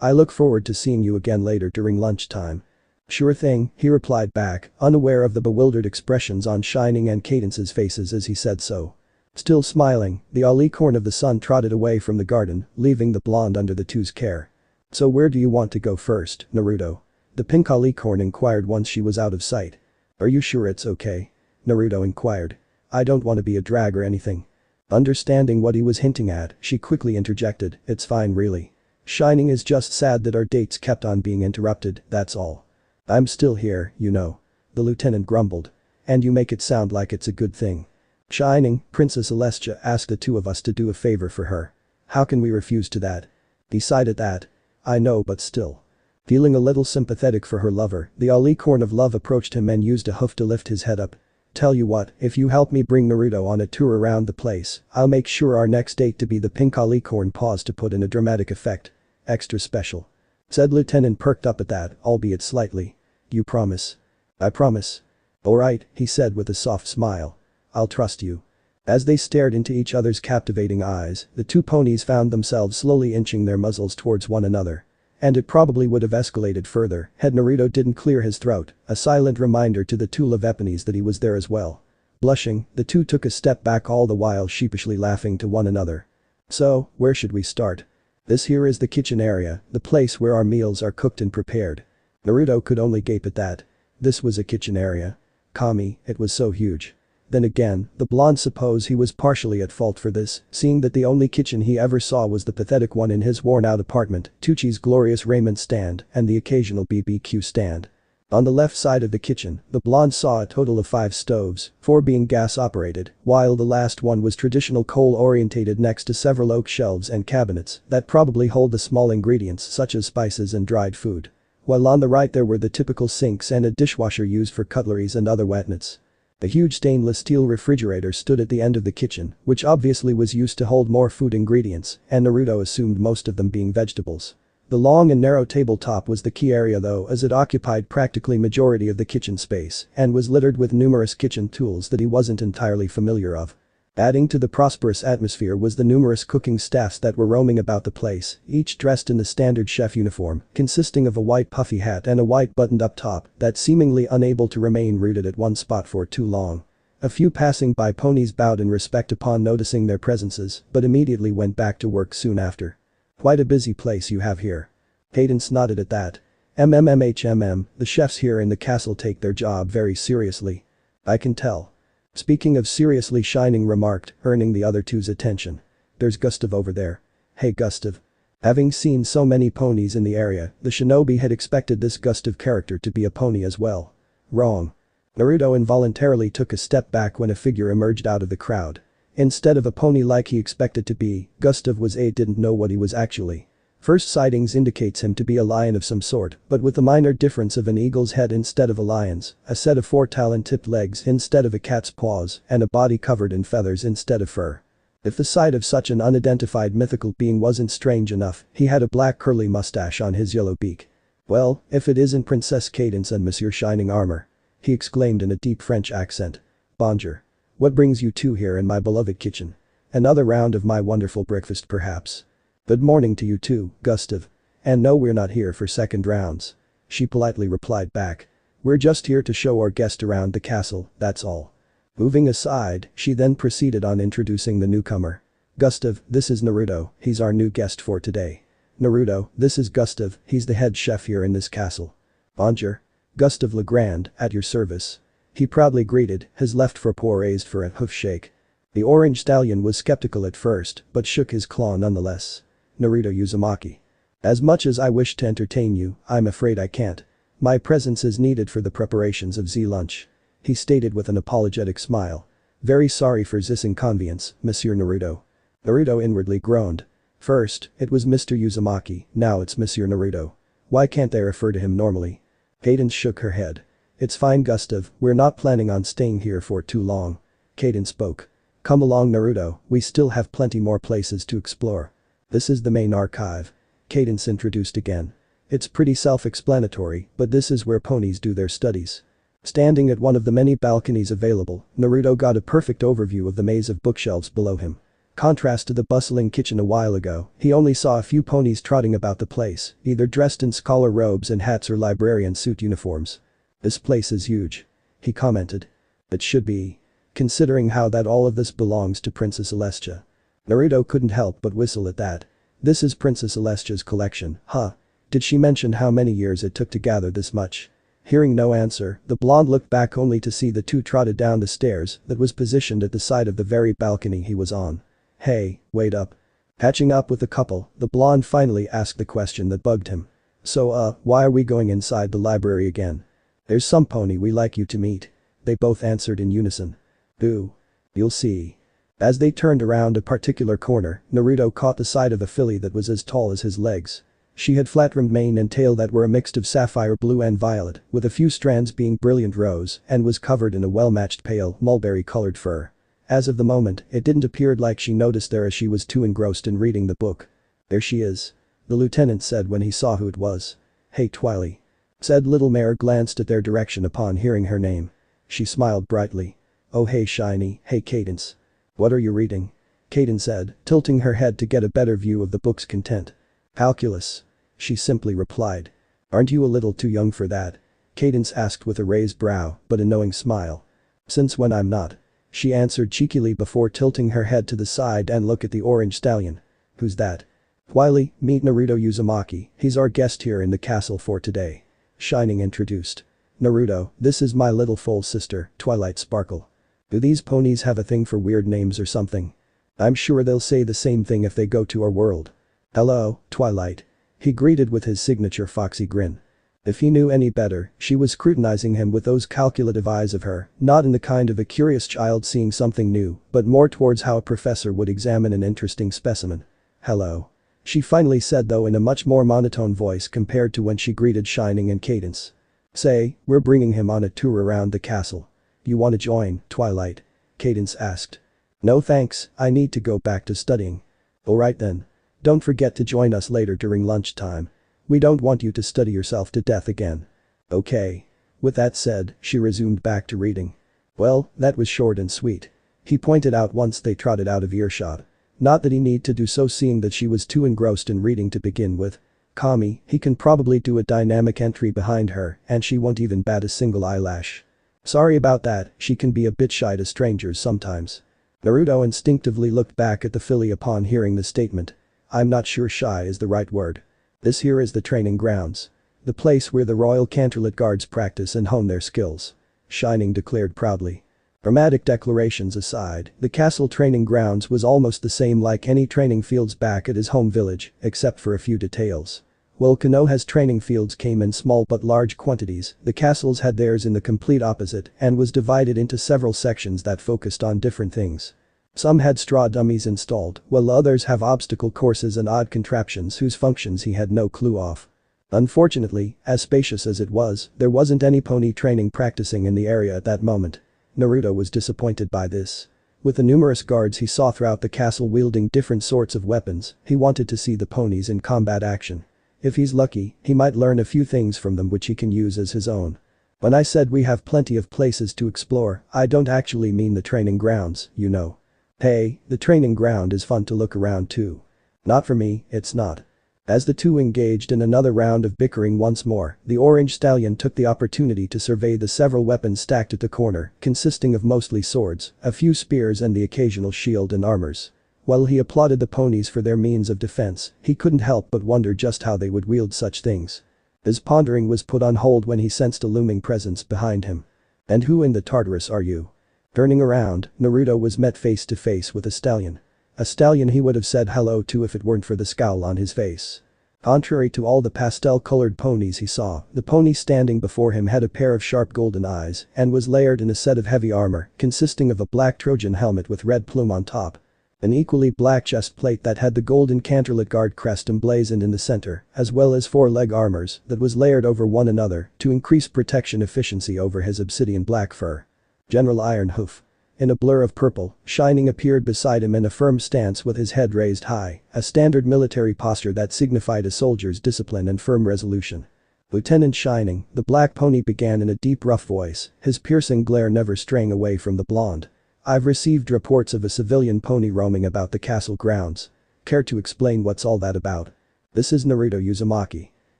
I look forward to seeing you again later during lunchtime. Sure thing, he replied back, unaware of the bewildered expressions on Shining and Cadence's faces as he said so. Still smiling, the alicorn of the sun trotted away from the garden, leaving the blonde under the two's care. So where do you want to go first, Naruto? The pink alicorn inquired once she was out of sight. Are you sure it's okay? Naruto inquired. I don't want to be a drag or anything. Understanding what he was hinting at, she quickly interjected, it's fine really. Shining is just sad that our dates kept on being interrupted, that's all. I'm still here, you know. The lieutenant grumbled. And you make it sound like it's a good thing. Shining, Princess Celestia asked the two of us to do a favor for her. How can we refuse to that? Decided that. I know but still. Feeling a little sympathetic for her lover, the alicorn of love approached him and used a hoof to lift his head up. Tell you what, if you help me bring Naruto on a tour around the place, I'll make sure our next date to be the pink alicorn paused to put in a dramatic effect. Extra special. Said lieutenant perked up at that, albeit slightly. You promise? I promise. Alright, he said with a soft smile. I'll trust you. As they stared into each other's captivating eyes, the two ponies found themselves slowly inching their muzzles towards one another. And it probably would have escalated further had Naruto didn't clear his throat, a silent reminder to the two Leveponies that he was there as well. Blushing, the two took a step back all the while sheepishly laughing to one another. So, where should we start? This here is the kitchen area, the place where our meals are cooked and prepared. Naruto could only gape at that. This was a kitchen area. Kami, it was so huge. Then again, the blonde suppose he was partially at fault for this, seeing that the only kitchen he ever saw was the pathetic one in his worn-out apartment, Tucci's glorious raiment stand, and the occasional BBQ stand. On the left side of the kitchen, the blonde saw a total of 5 stoves, 4 being gas-operated, while the last one was traditional coal-orientated next to several oak shelves and cabinets that probably hold the small ingredients such as spices and dried food. While on the right there were the typical sinks and a dishwasher used for cutleries and other wetness. A huge stainless steel refrigerator stood at the end of the kitchen, which obviously was used to hold more food ingredients, and Naruto assumed most of them being vegetables. The long and narrow tabletop was the key area though, as it occupied practically majority of the kitchen space and was littered with numerous kitchen tools that he wasn't entirely familiar of. Adding to the prosperous atmosphere was the numerous cooking staffs that were roaming about the place, each dressed in the standard chef uniform, consisting of a white puffy hat and a white buttoned-up top that seemingly unable to remain rooted at one spot for too long. A few passing by ponies bowed in respect upon noticing their presences, but immediately went back to work soon after. Quite a busy place you have here. Cadence nodded at that. The chefs here in the castle take their job very seriously. I can tell. Speaking of seriously, Shining remarked, earning the other two's attention. There's Gustav over there. Hey Gustav. Having seen so many ponies in the area, the shinobi had expected this Gustav character to be a pony as well. Wrong. Naruto involuntarily took a step back when a figure emerged out of the crowd. Instead of a pony like he expected to be, Gustav didn't know what he was actually. First sightings indicates him to be a lion of some sort, but with the minor difference of an eagle's head instead of a lion's, a set of 4 talon-tipped legs instead of a cat's paws, and a body covered in feathers instead of fur. If the sight of such an unidentified mythical being wasn't strange enough, he had a black curly mustache on his yellow beak. Well, if it isn't Princess Cadence and Monsieur Shining Armor. He exclaimed in a deep French accent. Bonjour. What brings you two here in my beloved kitchen? Another round of my wonderful breakfast perhaps? Good morning to you too, Gustav. And no, we're not here for second rounds. She politely replied back. We're just here to show our guest around the castle, that's all. Moving aside, she then proceeded on introducing the newcomer. Gustav, this is Naruto, he's our new guest for today. Naruto, this is Gustav, he's the head chef here in this castle. Bonjour. Gustav Legrand, at your service. He proudly greeted, his left forepaw raised for a hoof shake. The orange stallion was skeptical at first, but shook his claw nonetheless. Naruto Uzumaki. As much as I wish to entertain you, I'm afraid I can't. My presence is needed for the preparations of Z-lunch. He stated with an apologetic smile. Very sorry for this inconvenience, Monsieur Naruto. Naruto inwardly groaned. First, it was Mr. Uzumaki, now it's Monsieur Naruto. Why can't they refer to him normally? Cadence shook her head. It's fine, Gustav, we're not planning on staying here for too long. Cadence spoke. Come along, Naruto, we still have plenty more places to explore. This is the main archive. Cadence introduced again. It's pretty self-explanatory, but this is where ponies do their studies. Standing at one of the many balconies available, Naruto got a perfect overview of the maze of bookshelves below him. Contrast to the bustling kitchen a while ago, he only saw a few ponies trotting about the place, either dressed in scholar robes and hats or librarian suit uniforms. This place is huge. He commented. It should be. Considering how that all of this belongs to Princess Celestia. Naruto couldn't help but whistle at that. This is Princess Celestia's collection, huh? Did she mention how many years it took to gather this much? Hearing no answer, the blonde looked back only to see the two trotted down the stairs that was positioned at the side of the very balcony he was on. Hey, wait up. Catching up with the couple, the blonde finally asked the question that bugged him. So why are we going inside the library again? There's some pony we like you to meet. They both answered in unison. Who? You'll see. As they turned around a particular corner, Naruto caught the sight of a filly that was as tall as his legs. She had flat-rimmed mane and tail that were a mix of sapphire blue and violet, with a few strands being brilliant rose, and was covered in a well-matched pale, mulberry-colored fur. As of the moment, it didn't appear like she noticed there as she was too engrossed in reading the book. There she is. The lieutenant said when he saw who it was. Hey Twily. Said Little Mare glanced at their direction upon hearing her name. She smiled brightly. Oh hey Shiny, hey Cadence. What are you reading? Cadence said, tilting her head to get a better view of the book's content. Calculus. She simply replied. Aren't you a little too young for that? Cadence asked with a raised brow, but a knowing smile. Since when I'm not? She answered cheekily before tilting her head to the side and look at the orange stallion. Who's that? Twily, meet Naruto Uzumaki, he's our guest here in the castle for today. Shining introduced. Naruto, this is my little foal sister, Twilight Sparkle. Do these ponies have a thing for weird names or something? I'm sure they'll say the same thing if they go to our world. Hello, Twilight. He greeted with his signature foxy grin. If he knew any better, she was scrutinizing him with those calculative eyes of her, not in the kind of a curious child seeing something new, but more towards how a professor would examine an interesting specimen. Hello. She finally said though in a much more monotone voice compared to when she greeted Shining and Cadence. Say, we're bringing him on a tour around the castle. You want to join, Twilight? Cadence asked. No thanks, I need to go back to studying. Alright then. Don't forget to join us later during lunchtime. We don't want you to study yourself to death again. Okay. With that said, she resumed back to reading. Well, that was short and sweet. He pointed out once they trotted out of earshot. Not that he need to do so seeing that she was too engrossed in reading to begin with. Kami, he can probably do a dynamic entry behind her and she won't even bat a single eyelash. Sorry about that, she can be a bit shy to strangers sometimes. Naruto instinctively looked back at the filly upon hearing the statement. I'm not sure shy is the right word. This here is the training grounds. The place where the Royal Canterlet Guards practice and hone their skills. Shining declared proudly. Dramatic declarations aside, the castle training grounds was almost the same like any training fields back at his home village, except for a few details. While Konoha's training fields came in small but large quantities, the castles had theirs in the complete opposite and was divided into several sections that focused on different things. Some had straw dummies installed, while others have obstacle courses and odd contraptions whose functions he had no clue of. Unfortunately, as spacious as it was, there wasn't any pony training practicing in the area at that moment. Naruto was disappointed by this. With the numerous guards he saw throughout the castle wielding different sorts of weapons, he wanted to see the ponies in combat action. If he's lucky, he might learn a few things from them which he can use as his own. When I said we have plenty of places to explore, I don't actually mean the training grounds, you know. Hey, the training ground is fun to look around too. Not for me, it's not. As the two engaged in another round of bickering once more, the orange stallion took the opportunity to survey the several weapons stacked at the corner, consisting of mostly swords, a few spears and the occasional shield and armors. While he applauded the ponies for their means of defense, he couldn't help but wonder just how they would wield such things. His pondering was put on hold when he sensed a looming presence behind him. And who in the Tartarus are you? Turning around, Naruto was met face to face with a stallion. A stallion he would have said hello to if it weren't for the scowl on his face. Contrary to all the pastel-colored ponies he saw, the pony standing before him had a pair of sharp golden eyes and was layered in a set of heavy armor consisting of a black Trojan helmet with red plume on top. An equally black chest plate that had the golden canterlet guard crest emblazoned in the center, as well as 4 leg armors that was layered over one another to increase protection efficiency over his obsidian black fur. General Iron Hoof. In a blur of purple, Shining appeared beside him in a firm stance with his head raised high, a standard military posture that signified a soldier's discipline and firm resolution. Lieutenant Shining, the black pony began in a deep rough voice, his piercing glare never straying away from the blonde. I've received reports of a civilian pony roaming about the castle grounds. Care to explain what's all that about? This is Naruto Uzumaki.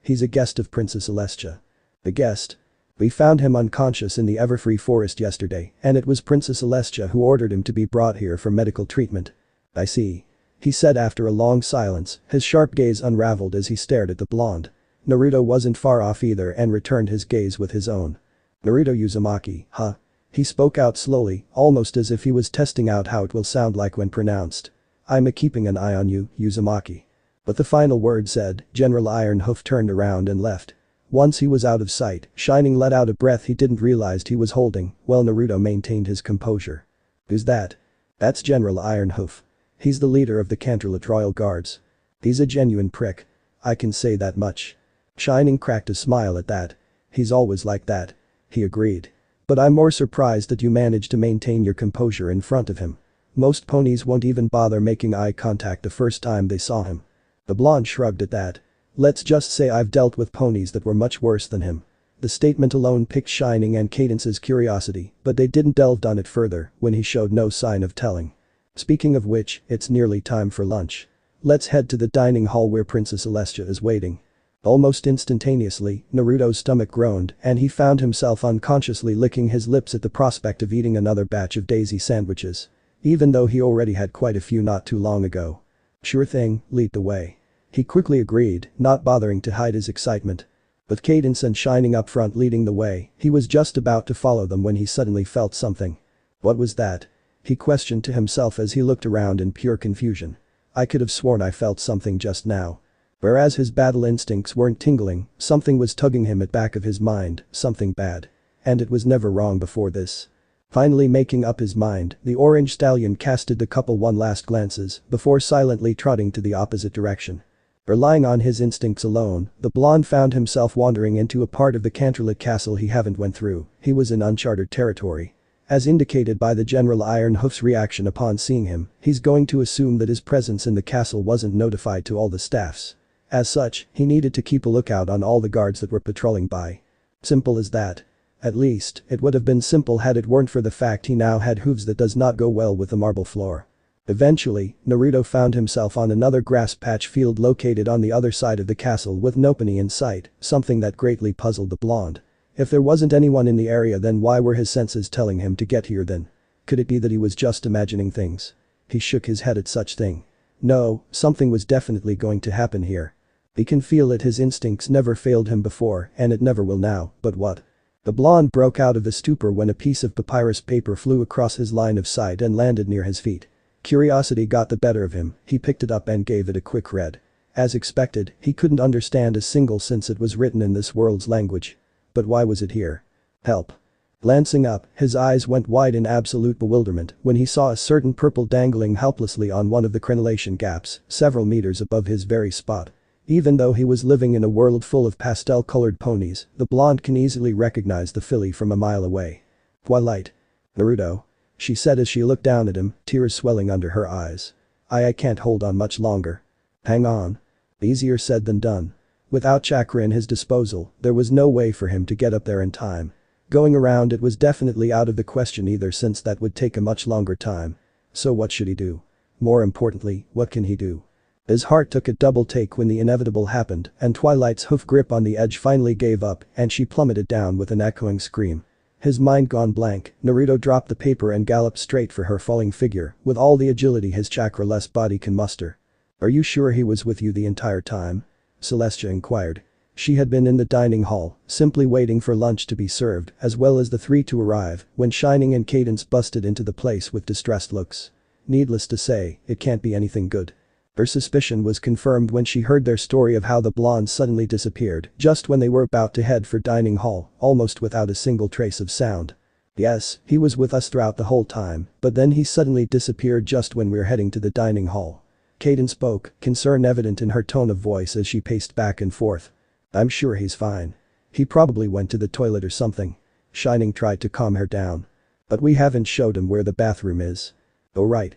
He's a guest of Princess Celestia. A guest? We found him unconscious in the Everfree forest yesterday, and it was Princess Celestia who ordered him to be brought here for medical treatment. I see. He said after a long silence, his sharp gaze unraveled as he stared at the blonde. Naruto wasn't far off either and returned his gaze with his own. Naruto Uzumaki, huh? He spoke out slowly, almost as if he was testing out how it will sound like when pronounced. I'm keeping an eye on you, Uzumaki. But the final word said, General Iron Hoof turned around and left. Once he was out of sight, Shining let out a breath he didn't realize he was holding, while Naruto maintained his composure. Who's that? That's General Iron Hoof. He's the leader of the Canterlot Royal Guards. He's a genuine prick. I can say that much. Shining cracked a smile at that. He's always like that. He agreed. But I'm more surprised that you managed to maintain your composure in front of him. Most ponies won't even bother making eye contact the first time they saw him. The blonde shrugged at that. Let's just say I've dealt with ponies that were much worse than him. The statement alone piqued Shining and Cadence's curiosity, but they didn't delve on it further when he showed no sign of telling. Speaking of which, it's nearly time for lunch. Let's head to the dining hall where Princess Celestia is waiting. Almost instantaneously, Naruto's stomach groaned and he found himself unconsciously licking his lips at the prospect of eating another batch of daisy sandwiches. Even though he already had quite a few not too long ago. Sure thing, lead the way. He quickly agreed, not bothering to hide his excitement. With Cadence and Shining up front leading the way, he was just about to follow them when he suddenly felt something. What was that? He questioned to himself as he looked around in pure confusion. I could have sworn I felt something just now. Whereas his battle instincts weren't tingling, something was tugging him at back of his mind, something bad. And it was never wrong before this. Finally making up his mind, the orange stallion casted the couple one last glances before silently trotting to the opposite direction. Relying on his instincts alone, the blonde found himself wandering into a part of the Canterlot castle he haven't went through. He was in uncharted territory. As indicated by the General Iron Hoof's reaction upon seeing him, he's going to assume that his presence in the castle wasn't notified to all the staffs. As such, he needed to keep a lookout on all the guards that were patrolling by. Simple as that. At least, it would have been simple had it weren't for the fact he now had hooves that does not go well with the marble floor. Eventually, Naruto found himself on another grass patch field located on the other side of the castle with nopony in sight, something that greatly puzzled the blonde. If there wasn't anyone in the area, then why were his senses telling him to get here then? Could it be that he was just imagining things? He shook his head at such thing. No, something was definitely going to happen here. He can feel it, his instincts never failed him before and it never will now, but what? The blonde broke out of a stupor when a piece of papyrus paper flew across his line of sight and landed near his feet. Curiosity got the better of him, he picked it up and gave it a quick read. As expected, he couldn't understand a single since it was written in this world's language. But why was it here? Help. Glancing up, his eyes went wide in absolute bewilderment when he saw a certain purple dangling helplessly on one of the crenellation gaps, several meters above his very spot. Even though he was living in a world full of pastel-colored ponies, the blonde can easily recognize the filly from a mile away. Twilight. Naruto. She said as she looked down at him, tears swelling under her eyes. I can't hold on much longer. Hang on. Easier said than done. Without chakra in his disposal, there was no way for him to get up there in time. Going around it was definitely out of the question either, since that would take a much longer time. So what should he do? More importantly, what can he do? His heart took a double take when the inevitable happened and Twilight's hoof grip on the edge finally gave up and she plummeted down with an echoing scream. His mind gone blank, Naruto dropped the paper and galloped straight for her falling figure with all the agility his chakra-less body can muster. "Are you sure he was with you the entire time?" Celestia inquired. She had been in the dining hall, simply waiting for lunch to be served as well as the three to arrive when Shining and Cadence busted into the place with distressed looks. Needless to say, it can't be anything good. Her suspicion was confirmed when she heard their story of how the blonde suddenly disappeared just when they were about to head for dining hall, almost without a single trace of sound. "Yes, he was with us throughout the whole time, but then he suddenly disappeared just when we're heading to the dining hall." Cadence spoke, concern evident in her tone of voice as she paced back and forth. "I'm sure he's fine. He probably went to the toilet or something." Shining tried to calm her down. "But we haven't showed him where the bathroom is." Alright,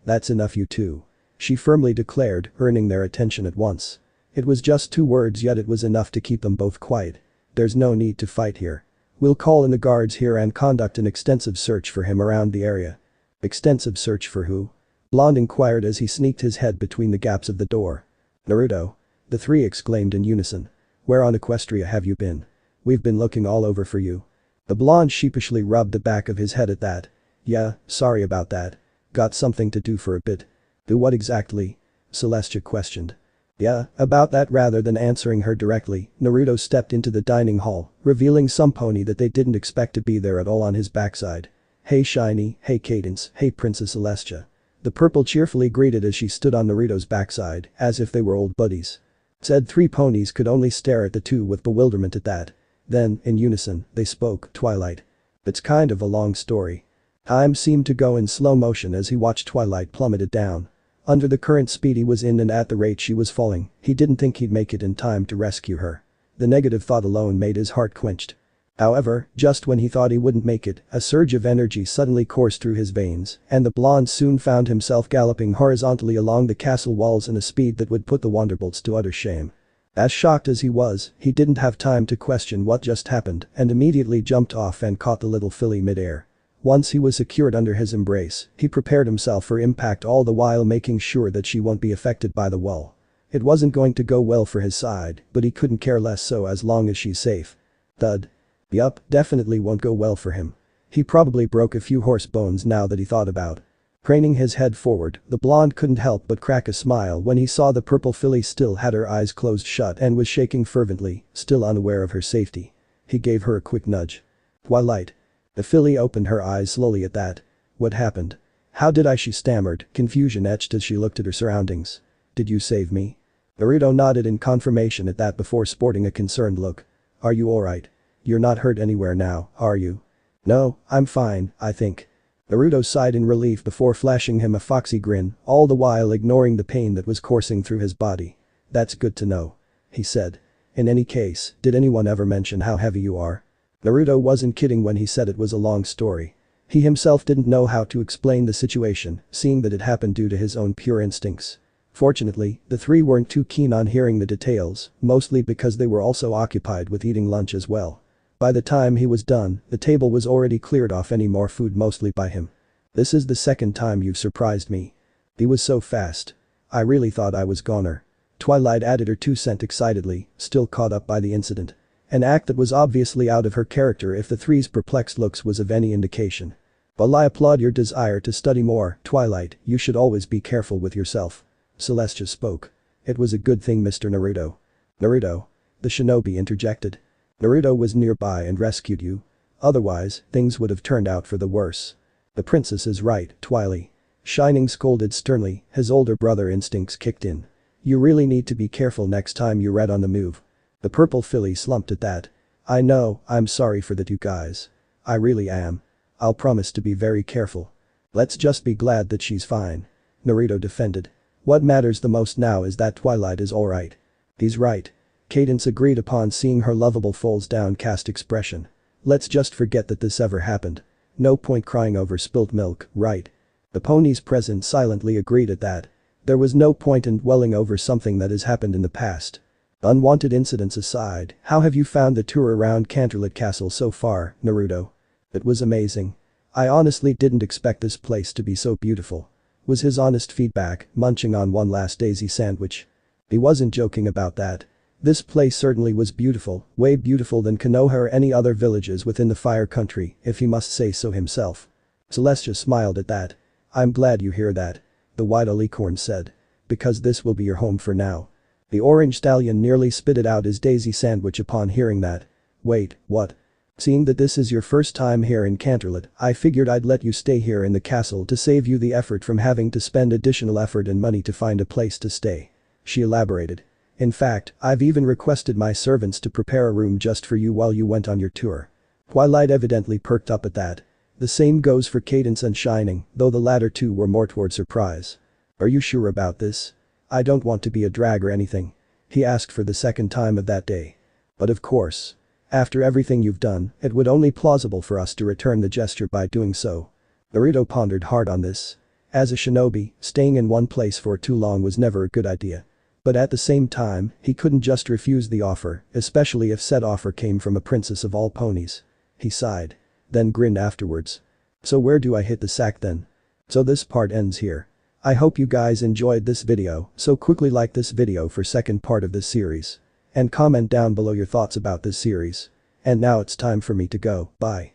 that's enough you two," she firmly declared, earning their attention at once. It was just 2 words yet it was enough to keep them both quiet. "There's no need to fight here. We'll call in the guards here and conduct an extensive search for him around the area." "Extensive search for who?" Blonde inquired as he sneaked his head between the gaps of the door. "Naruto." The three exclaimed in unison. "Where on Equestria have you been? We've been looking all over for you." The blonde sheepishly rubbed the back of his head at that. "Yeah, sorry about that. Got something to do for a bit." "Do what exactly?" Celestia questioned. "Yeah, about that." Rather than answering her directly, Naruto stepped into the dining hall, revealing some pony that they didn't expect to be there at all on his backside. "Hey Shiny, hey Cadence, hey Princess Celestia." The purple cheerfully greeted as she stood on Naruto's backside, as if they were old buddies. Said 3 ponies could only stare at the two with bewilderment at that. Then, in unison, they spoke. "Twilight." "It's kind of a long story." Time seemed to go in slow motion as he watched Twilight plummeted down. Under the current speed he was in and at the rate she was falling, he didn't think he'd make it in time to rescue her. The negative thought alone made his heart quenched. However, just when he thought he wouldn't make it, a surge of energy suddenly coursed through his veins, and the blonde soon found himself galloping horizontally along the castle walls in a speed that would put the Wanderbolts to utter shame. As shocked as he was, he didn't have time to question what just happened and immediately jumped off and caught the little filly mid-air. Once he was secured under his embrace, he prepared himself for impact, all the while making sure that she won't be affected by the wall. It wasn't going to go well for his side, but he couldn't care less so as long as she's safe. Thud. Yup, definitely won't go well for him. He probably broke a few horse bones now that he thought about. Craning his head forward, the blonde couldn't help but crack a smile when he saw the purple filly still had her eyes closed shut and was shaking fervently, still unaware of her safety. He gave her a quick nudge. "Twilight." The filly opened her eyes slowly at that. "What happened? How did I?" she stammered, confusion etched as she looked at her surroundings. "Did you save me?" Naruto nodded in confirmation at that before sporting a concerned look. "Are you alright? You're not hurt anywhere now, are you?" "No, I'm fine, I think." Naruto sighed in relief before flashing him a foxy grin, all the while ignoring the pain that was coursing through his body. "That's good to know," he said. "In any case, did anyone ever mention how heavy you are?" Naruto wasn't kidding when he said it was a long story. He himself didn't know how to explain the situation, seeing that it happened due to his own pure instincts. Fortunately, the three weren't too keen on hearing the details, mostly because they were also occupied with eating lunch as well. By the time he was done, the table was already cleared off any more food, mostly by him. "This is the second time you've surprised me." He was so fast. "I really thought I was goner." Twilight added her 2 cents excitedly, still caught up by the incident. An act that was obviously out of her character if the three's perplexed looks was of any indication. "While I applaud your desire to study more, Twilight, you should always be careful with yourself." Celestia spoke. "It was a good thing Mr. Naruto." "Naruto?" the shinobi interjected. "Naruto was nearby and rescued you. Otherwise, things would have turned out for the worse." "The princess is right, Twily." Shining scolded sternly, his older brother instincts kicked in. "You really need to be careful next time you're on the move." The purple filly slumped at that. "I know, I'm sorry for the two guys. I really am. I'll promise to be very careful." "Let's just be glad that she's fine." Naruto defended. "What matters the most now is that Twilight is alright." "He's right." Cadence agreed upon seeing her lovable foal's downcast expression. "Let's just forget that this ever happened. No point crying over spilt milk, right?" The ponies present silently agreed at that. There was no point in dwelling over something that has happened in the past. "Unwanted incidents aside, how have you found the tour around Canterlot Castle so far, Naruto?" "It was amazing. I honestly didn't expect this place to be so beautiful." was his honest feedback, munching on one last daisy sandwich. He wasn't joking about that. This place certainly was beautiful, way beautiful than Konoha or any other villages within the Fire Country, if he must say so himself. Celestia smiled at that. I'm glad you hear that. The white alicorn said. Because this will be your home for now. The orange stallion nearly spitted out his daisy sandwich upon hearing that. Wait, what? Seeing that this is your first time here in Canterlot, I figured I'd let you stay here in the castle to save you the effort from having to spend additional effort and money to find a place to stay. She elaborated. In fact, I've even requested my servants to prepare a room just for you while you went on your tour. Twilight evidently perked up at that. The same goes for Cadence and Shining, though the latter two were more toward surprise. Are you sure about this? I don't want to be a drag or anything. He asked for the second time of that day. But of course. After everything you've done, it would only plausible for us to return the gesture by doing so. Naruto pondered hard on this. As a shinobi, staying in one place for too long was never a good idea. But at the same time, he couldn't just refuse the offer, especially if said offer came from a princess of all ponies. He sighed. Then grinned afterwards. So where do I hit the sack then? So this part ends here. I hope you guys enjoyed this video, so quickly like this video for second part of this series. And comment down below your thoughts about this series. And now it's time for me to go, bye.